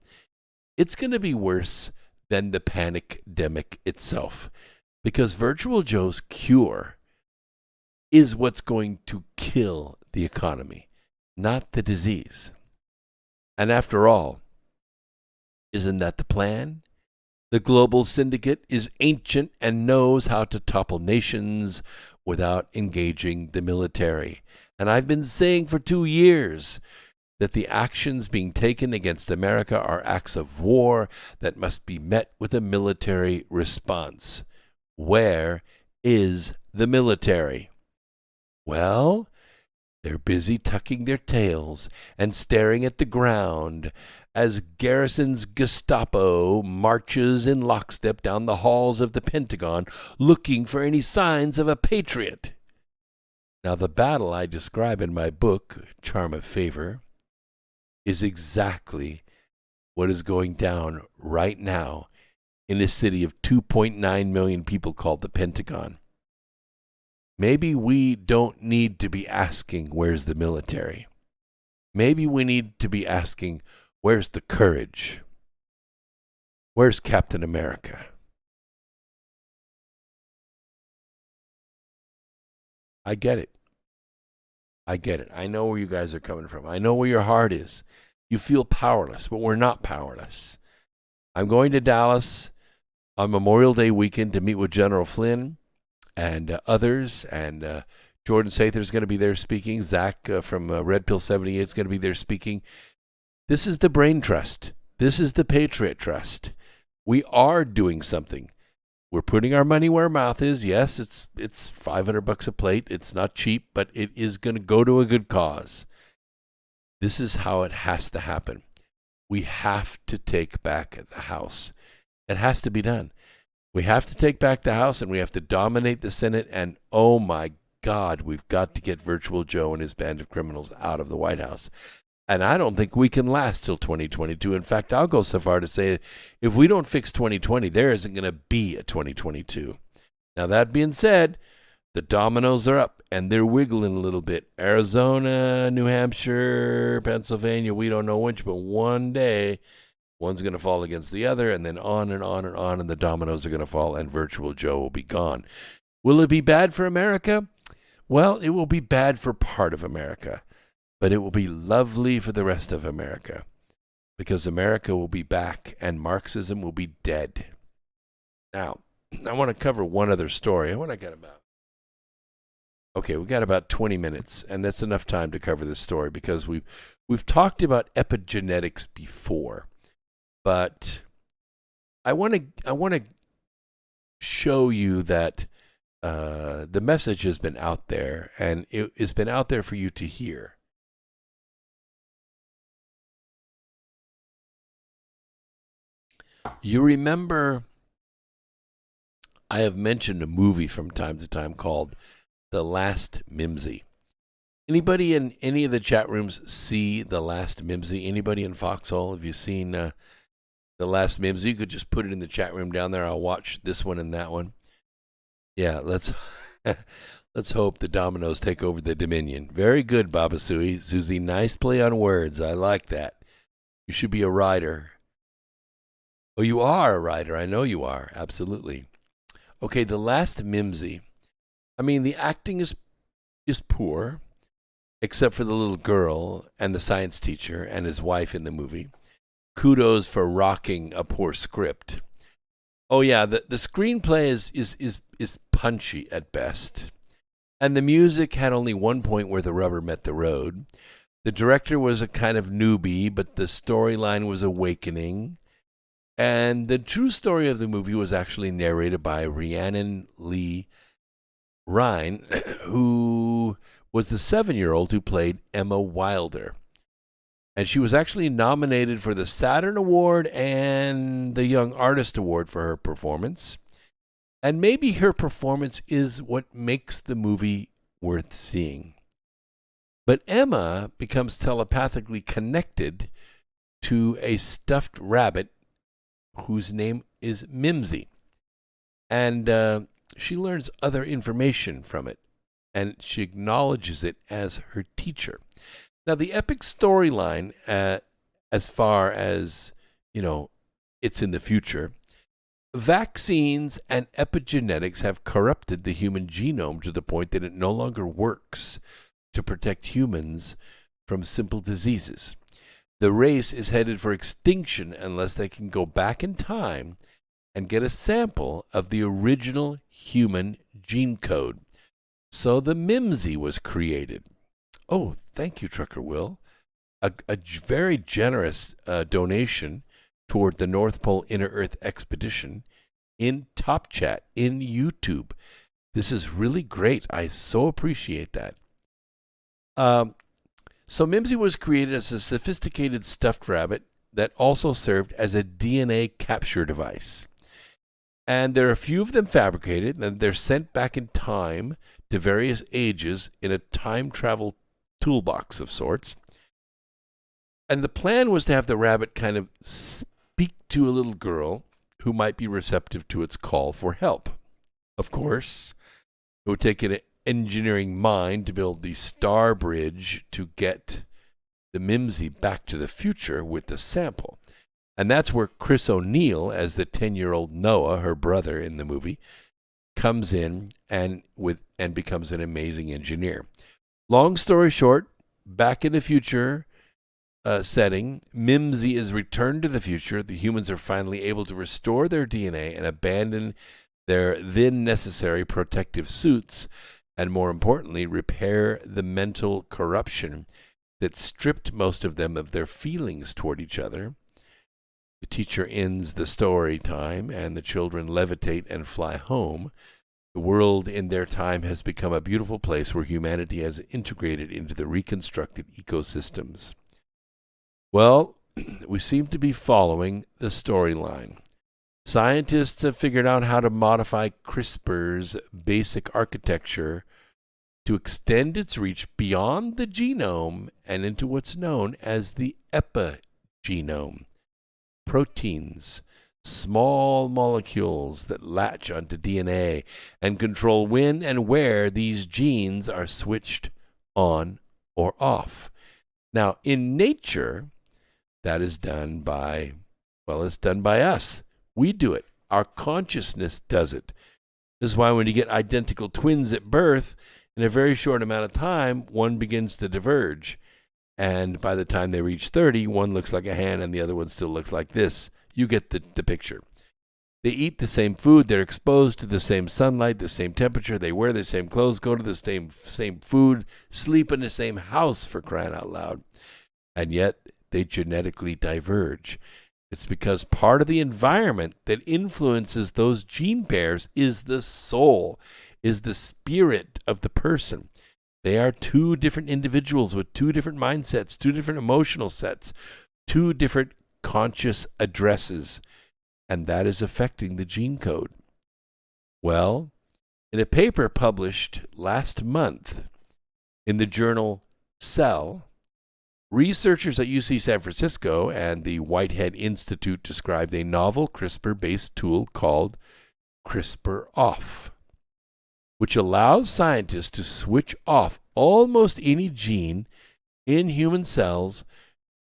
S1: it's going to be worse than the panic-demic itself. Because Virtual Joe's cure is what's going to kill the economy, not the disease. And after all, isn't that the plan? The global syndicate is ancient and knows how to topple nations without engaging the military. And I've been saying for 2 years that the actions being taken against America are acts of war that must be met with a military response. Where is the military? Well, they're busy tucking their tails and staring at the ground as Garrison's Gestapo marches in lockstep down the halls of the Pentagon looking for any signs of a patriot. Now, the battle I describe in my book, Charm of Favor, is exactly what is going down right now in a city of 2.9 million people called the Pentagon. Maybe we don't need to be asking, where's the military? Maybe we need to be asking, where's the courage? Where's Captain America? I get it. I get it. I know where you guys are coming from. I know where your heart is. You feel powerless, but we're not powerless. I'm going to Dallas on Memorial Day weekend to meet with General Flynn and others, and Jordan Sather's going to be there speaking. Zach from Red Pill 78 is going to be there speaking. This is the Brain Trust. This is the Patriot Trust. We are doing something. We're putting our money where our mouth is. Yes, it's $500 a plate. It's not cheap, but it is going to go to a good cause. This is how it has to happen. We have to take back the House. It has to be done. We have to take back the House, and we have to dominate the Senate. And oh my God, we've got to get Virtual Joe and his band of criminals out of the White House. And I don't think we can last till 2022. In fact, I'll go so far to say if we don't fix 2020, there isn't going to be a 2022. Now, that being said, the dominoes are up, and they're wiggling a little bit. Arizona, New Hampshire, Pennsylvania, we don't know which, but one day one's going to fall against the other, and then on and on and on, and the dominoes are going to fall, and Virtual Joe will be gone. Will it be bad for America? Well, it will be bad for part of America. But it will be lovely for the rest of America, because America will be back and Marxism will be dead. Now, I want to cover one other story. We got about 20 minutes, and that's enough time to cover this story because we've talked about epigenetics before, but I want to show you that the message has been out there, and it has been out there for you to hear. You remember I have mentioned a movie from time to time called The Last Mimsy. Anybody in any of the chat rooms see The Last Mimsy? Anybody in Foxhole? Have you seen The Last Mimsy? You could just put it in the chat room down there. I'll watch this one and that one. Yeah, let's hope the dominoes take over the Dominion. Very good, Baba Susie. Nice play on words. I like that. You should be a writer. Oh, you are a writer. I know you are. Absolutely. Okay, the last Mimsy. I mean, the acting is poor, except for the little girl and the science teacher and his wife in the movie. Kudos for rocking a poor script. Oh yeah, the screenplay is punchy at best. And the music had only one point where the rubber met the road. The director was a kind of newbie, but the storyline was awakening. And the true story of the movie was actually narrated by Rhiannon Lee Rhine, who was the 7-year-old who played Emma Wilder. And she was actually nominated for the Saturn Award and the Young Artist Award for her performance. And maybe her performance is what makes the movie worth seeing. But Emma becomes telepathically connected to a stuffed rabbit whose name is Mimsy. And she learns other information from it, and she acknowledges it as her teacher. Now, the epic storyline, as far as, it's in the future, vaccines and epigenetics have corrupted the human genome to the point that it no longer works to protect humans from simple diseases. The race is headed for extinction unless they can go back in time and get a sample of the original human gene code. So the Mimsy was created. Oh, thank you, Trucker Will. A very generous donation toward the North Pole Inner Earth Expedition in Top Chat, in YouTube. This is really great. I so appreciate that. So Mimsy was created as a sophisticated stuffed rabbit that also served as a DNA capture device. And there are a few of them fabricated, and they're sent back in time to various ages in a time travel toolbox of sorts. And the plan was to have the rabbit kind of speak to a little girl who might be receptive to its call for help. Of course, it would take an engineering mind to build the star bridge to get the Mimsy back to the future with the sample. And that's where Chris O'Neill, as the 10-year-old Noah, her brother in the movie, comes in and becomes an amazing engineer. Long story short, back in the future setting, Mimsy is returned to the future. The humans are finally able to restore their DNA and abandon their then necessary protective suits, and more importantly, repair the mental corruption that stripped most of them of their feelings toward each other. The teacher ends the story time, and the children levitate and fly home. The world in their time has become a beautiful place where humanity has integrated into the reconstructed ecosystems. Well, we seem to be following the storyline. Scientists have figured out how to modify CRISPR's basic architecture to extend its reach beyond the genome and into what's known as the epigenome. Proteins, small molecules that latch onto DNA and control when and where these genes are switched on or off. Now, in nature, that is done by, it's done by us. We do it. Our consciousness does it. This is why when you get identical twins at birth, in a very short amount of time, one begins to diverge. And by the time they reach 30, one looks like a hand and the other one still looks like this. You get the picture. They eat the same food. They're exposed to the same sunlight, the same temperature. They wear the same clothes, go to the same food, sleep in the same house, for crying out loud. And yet they genetically diverge. It's because part of the environment that influences those gene pairs is the soul, is the spirit of the person. They are two different individuals with two different mindsets, two different emotional sets, two different conscious addresses, and that is affecting the gene code. Well, in a paper published last month in the journal Cell, researchers at UC San Francisco and the Whitehead Institute described a novel CRISPR-based tool called CRISPR-Off, which allows scientists to switch off almost any gene in human cells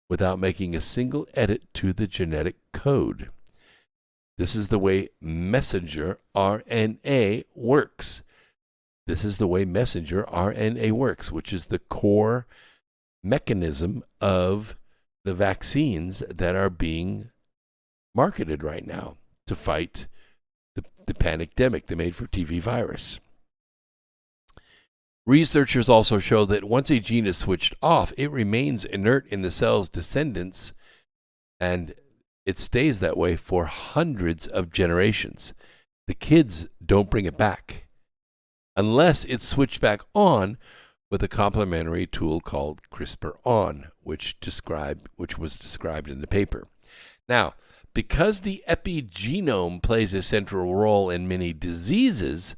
S1: without making a single edit to the genetic code. This is the way messenger RNA works. This is the way messenger RNA works, which is the core mechanism of the vaccines that are being marketed right now to fight the pandemic, the made-for-TV virus. Researchers also show that once a gene is switched off, it remains inert in the cell's descendants, and it stays that way for hundreds of generations. The kids don't bring it back unless it's switched back on with a complementary tool called CRISPR-ON, which was described in the paper. Now, because the epigenome plays a central role in many diseases,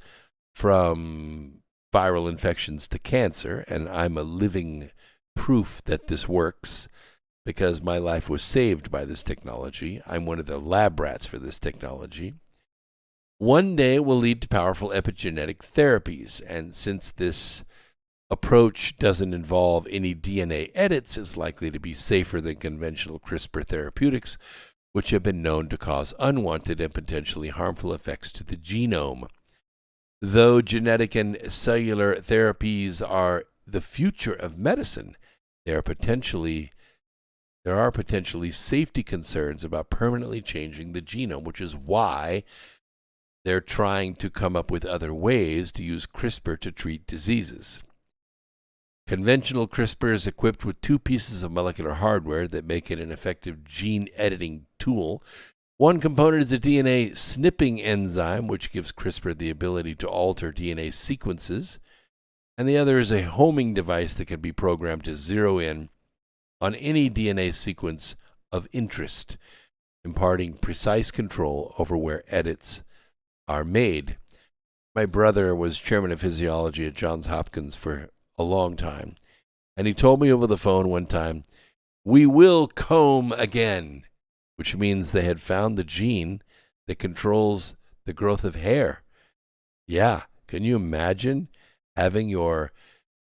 S1: from viral infections to cancer, and I'm a living proof that this works because my life was saved by this technology. I'm one of the lab rats for this technology. One day will lead to powerful epigenetic therapies, and since this approach doesn't involve any DNA edits, it's likely to be safer than conventional CRISPR therapeutics, which have been known to cause unwanted and potentially harmful effects to the genome. Though genetic and cellular therapies are the future of medicine, there are potentially safety concerns about permanently changing the genome, which is why they're trying to come up with other ways to use CRISPR to treat diseases. Conventional CRISPR is equipped with two pieces of molecular hardware that make it an effective gene editing tool. One component is a DNA snipping enzyme, which gives CRISPR the ability to alter DNA sequences, and the other is a homing device that can be programmed to zero in on any DNA sequence of interest, imparting precise control over where edits are made. My brother was chairman of physiology at Johns Hopkins for a long time, and he told me over the phone one time, "We will comb again," which means they had found the gene that controls the growth of hair. Yeah, can you imagine having your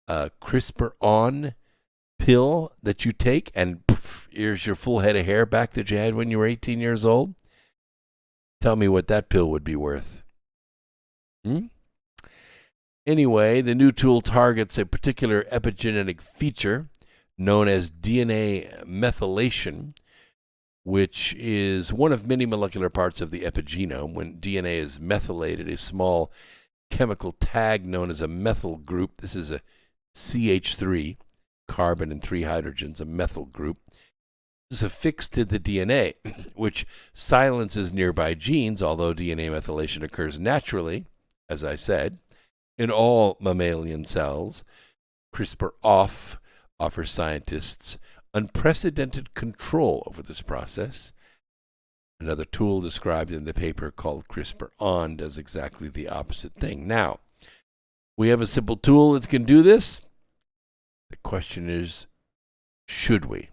S1: CRISPR-ON pill that you take and poof, here's your full head of hair back that you had when you were 18 years old? Tell me what that pill would be worth. Anyway, the new tool targets a particular epigenetic feature known as DNA methylation, which is one of many molecular parts of the epigenome. When DNA is methylated, a small chemical tag known as a methyl group, this is a CH3, carbon and 3 hydrogens, a methyl group, is affixed to the DNA, which silences nearby genes, although DNA methylation occurs naturally, as I said, in all mammalian cells. CRISPR-OFF offers scientists unprecedented control over this process. Another tool described in the paper called CRISPR-ON does exactly the opposite thing. Now, we have a simple tool that can do this. The question is, should we?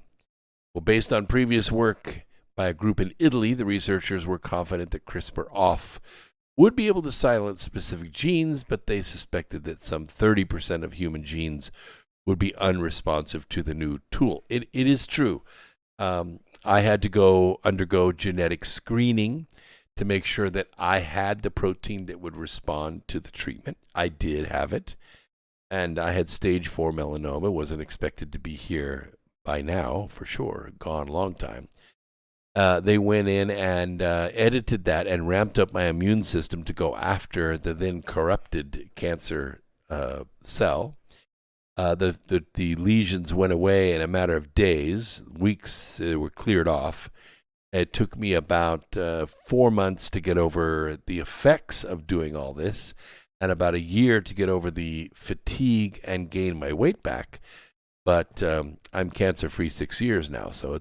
S1: Well, based on previous work by a group in Italy, the researchers were confident that CRISPR-OFF would be able to silence specific genes, but they suspected that some 30% of human genes would be unresponsive to the new tool. It is true. I had to undergo genetic screening to make sure that I had the protein that would respond to the treatment. I did have it, and I had stage 4 melanoma. Wasn't expected to be here by now, for sure. Gone a long time. They went in and edited that and ramped up my immune system to go after the then corrupted cancer cell. The lesions went away in a matter of days, weeks. They were cleared off. It took me about 4 months to get over the effects of doing all this, and about a year to get over the fatigue and gain my weight back. But I'm cancer-free 6 years now, so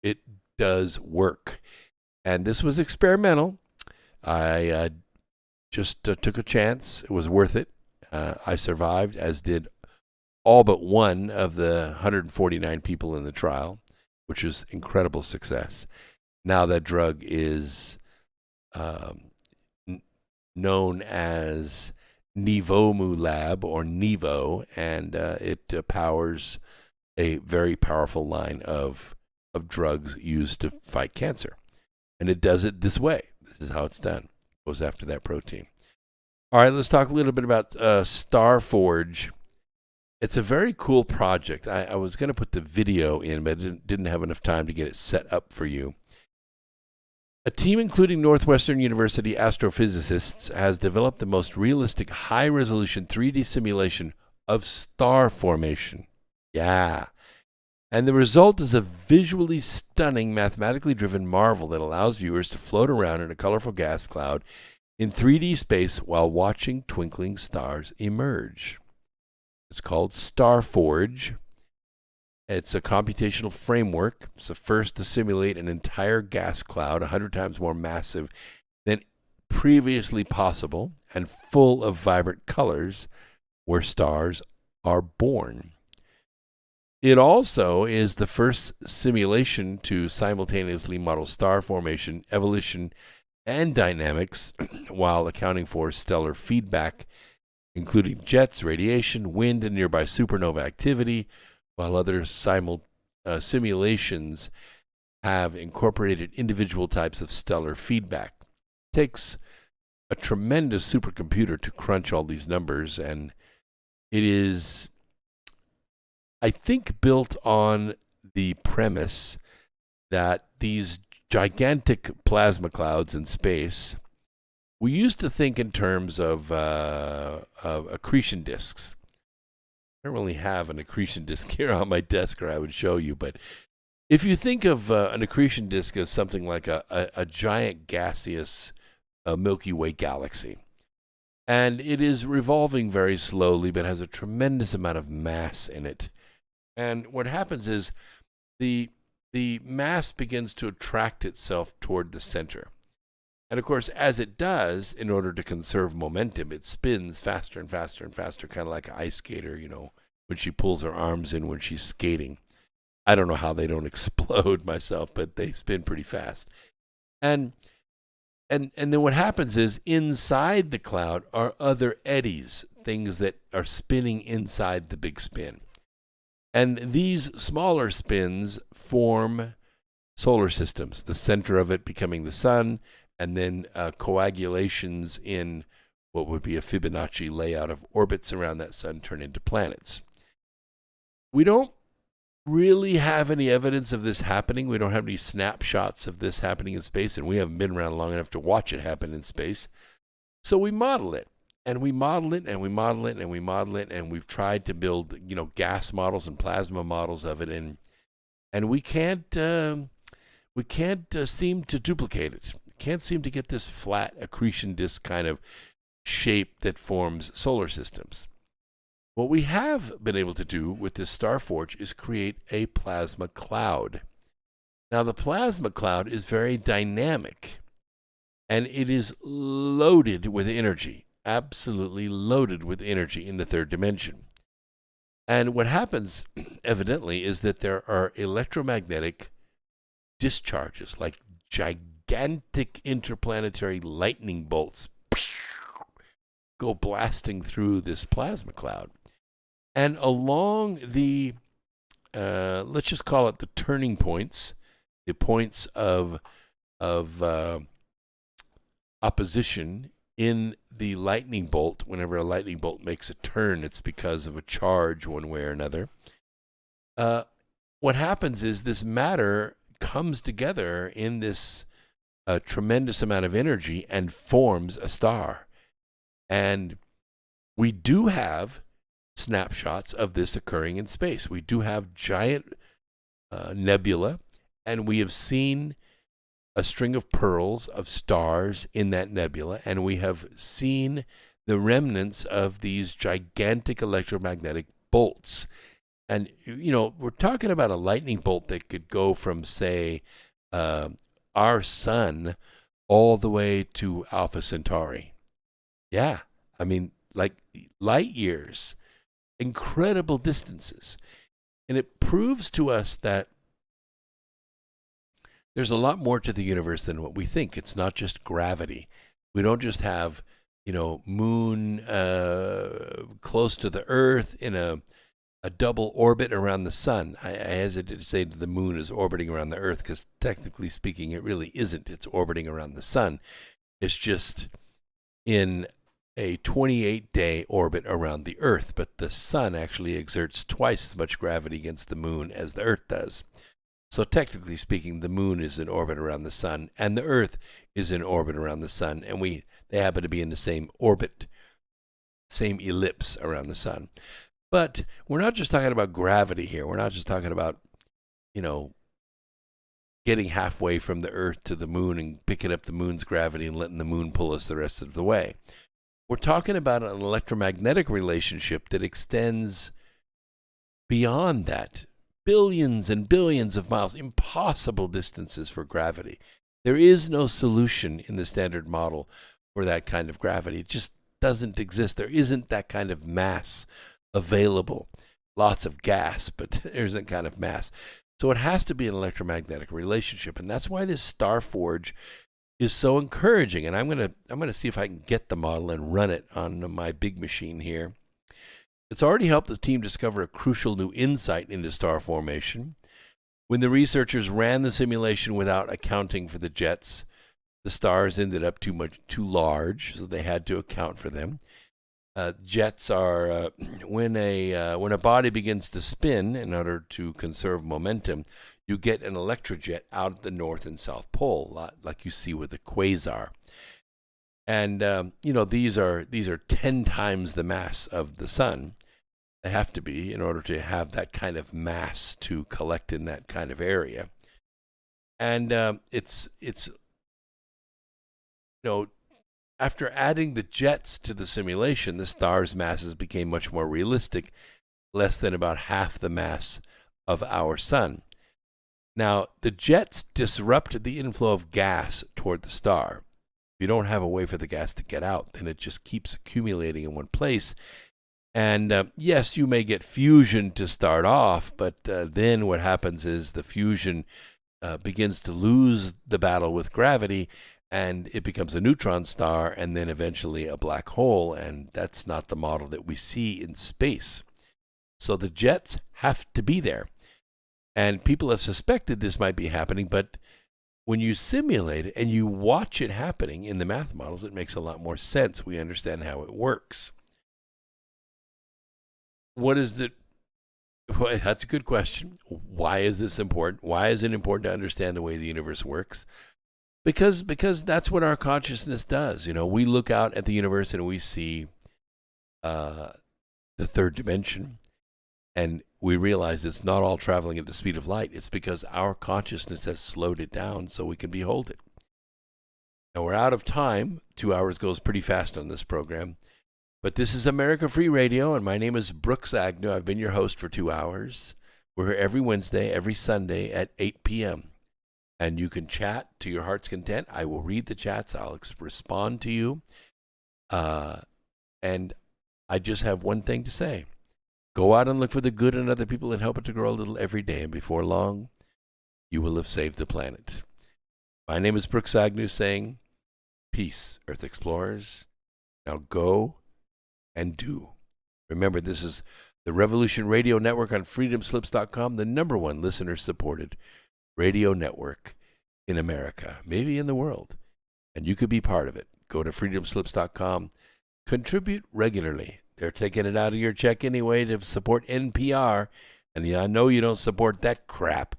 S1: it does work. And this was experimental. I just took a chance. It was worth it. I survived, as did all but one of the 149 people in the trial, which was incredible success. Now that drug is known as Nivolumab, or Nivo, and it powers a very powerful line of drugs used to fight cancer. And it does it this way. This is how it's done. It goes after that protein. All right, let's talk a little bit about Starforge. It's a very cool project. I was going to put the video in, but I didn't have enough time to get it set up for you. A team including Northwestern University astrophysicists has developed the most realistic high-resolution 3D simulation of star formation. Yeah. And the result is a visually stunning, mathematically driven marvel that allows viewers to float around in a colorful gas cloud in 3D space while watching twinkling stars emerge. It's called Starforge. It's a computational framework. It's the first to simulate an entire gas cloud 100 times more massive than previously possible and full of vibrant colors where stars are born. It also is the first simulation to simultaneously model star formation, evolution, and dynamics while accounting for stellar feedback, including jets, radiation, wind, and nearby supernova activity, while other simulations have incorporated individual types of stellar feedback. It takes a tremendous supercomputer to crunch all these numbers, and it is, I think, built on the premise that these gigantic plasma clouds in space, we used to think in terms of accretion disks. I don't really have an accretion disk here on my desk, or I would show you, but if you think of an accretion disk as something like a giant gaseous Milky Way galaxy, and it is revolving very slowly but has a tremendous amount of mass in it. And what happens is the mass begins to attract itself toward the center. And of course, as it does, in order to conserve momentum, it spins faster and faster and faster, kind of like an ice skater, you know, when she pulls her arms in when she's skating. I don't know how they don't explode myself, but they spin pretty fast. And then what happens is inside the cloud are other eddies, things that are spinning inside the big spin. And these smaller spins form solar systems, the center of it becoming the sun, and then coagulations in what would be a Fibonacci layout of orbits around that sun turn into planets. We don't really have any evidence of this happening. We don't have any snapshots of this happening in space, and we haven't been around long enough to watch it happen in space. So we model it, and we model it, and we model it, and we model it, and we've tried to build, you know, gas models and plasma models of it, and we can't seem to duplicate it. Can't seem to get this flat accretion disk kind of shape that forms solar systems. What we have been able to do with this Starforge is create a plasma cloud. Now, the plasma cloud is very dynamic, and it is loaded with energy, absolutely loaded with energy in the third dimension. And what happens, evidently, is that there are electromagnetic discharges, like gigantic interplanetary lightning bolts go blasting through this plasma cloud. And along the, let's just call it the turning points, the points of opposition in the lightning bolt. Whenever a lightning bolt makes a turn, it's because of a charge one way or another. What happens is this matter comes together in this tremendous amount of energy and forms a star. And we do have snapshots of this occurring in space. We do have giant nebula, and we have seen a string of pearls of stars in that nebula, and we have seen the remnants of these gigantic electromagnetic bolts. And, you know, we're talking about a lightning bolt that could go from, say, our sun all the way to Alpha Centauri. Yeah, I mean, like light years, incredible distances. And it proves to us that there's a lot more to the universe than what we think. It's not just gravity. We don't just have, you know, moon close to the Earth in a a double orbit around the sun. I hesitate to say that the moon is orbiting around the Earth because technically speaking, it really isn't. It's orbiting around the sun. It's just in a 28-day orbit around the Earth, but the sun actually exerts twice as much gravity against the moon as the Earth does. So technically speaking, the moon is in orbit around the sun, and the Earth is in orbit around the sun, and they happen to be in the same orbit, same ellipse around the sun. But we're not just talking about gravity here. We're not just talking about, getting halfway from the Earth to the moon and picking up the moon's gravity and letting the moon pull us the rest of the way. We're talking about an electromagnetic relationship that extends beyond that. Billions and billions of miles, impossible distances for gravity. There is no solution in the standard model for that kind of gravity. It just doesn't exist. There isn't that kind of mass available. Lots of gas, but there isn't kind of mass. So it has to be an electromagnetic relationship, and that's why this Star Forge is so encouraging. And I'm gonna see if I can get the model and run it on my big machine here. It's already helped the team discover a crucial new insight into star formation. When the researchers ran the simulation without accounting for the jets, the stars ended up too large, so they had to account for them. Jets are when a body begins to spin in order to conserve momentum, you get an electrojet out at the north and south pole, like you see with a quasar. And these are 10 times the mass of the sun. They have to be in order to have that kind of mass to collect in that kind of area. And it's after adding the jets to the simulation, the star's masses became much more realistic, less than about half the mass of our sun. Now, the jets disrupt the inflow of gas toward the star. If you don't have a way for the gas to get out, then it just keeps accumulating in one place. And yes, you may get fusion to start off, but then what happens is the fusion begins to lose the battle with gravity, and it becomes a neutron star and then eventually a black hole, and that's not the model that we see in space. So the jets have to be there. And people have suspected this might be happening, but when you simulate it and you watch it happening in the math models, it makes a lot more sense. We understand how it works. What is it? Well, that's a good question. Why is this important? Why is it important to understand the way the universe works? Because that's what our consciousness does. We look out at the universe and we see the third dimension, and we realize it's not all traveling at the speed of light. It's because our consciousness has slowed it down so we can behold it. Now we're out of time. 2 hours goes pretty fast on this program. But this is America Free Radio, and my name is Brooks Agnew. I've been your host for 2 hours. We're here every Wednesday, every Sunday at 8 p.m. And you can chat to your heart's content. I will read the chats. I'll respond to you. And I just have one thing to say. Go out and look for the good in other people and help it to grow a little every day. And before long, you will have saved the planet. My name is Brooks Agnew saying, peace, Earth Explorers. Now go and do. Remember, this is the Revolution Radio Network on freedomslips.com, the #1 listener-supported radio network in America, maybe in the world. And you could be part of it. Go to freedomslips.com. Contribute regularly. They're taking it out of your check anyway to support NPR. And I know you don't support that crap.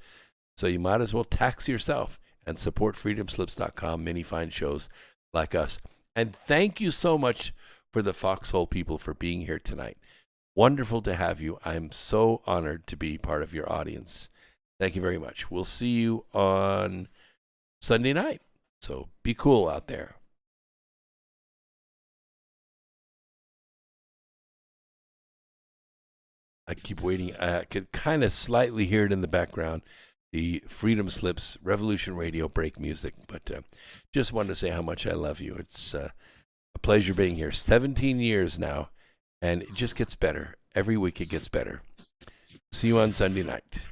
S1: So you might as well tax yourself and support freedomslips.com. Many fine shows like us. And thank you so much for the Foxhole people for being here tonight. Wonderful to have you. I'm so honored to be part of your audience. Thank you very much. We'll see you on Sunday night. So be cool out there. I keep waiting. I could kind of slightly hear it in the background, the Freedom Slips Revolution Radio break music. But just wanted to say how much I love you. It's a pleasure being here. 17 years now, and it just gets better. Every week it gets better. See you on Sunday night.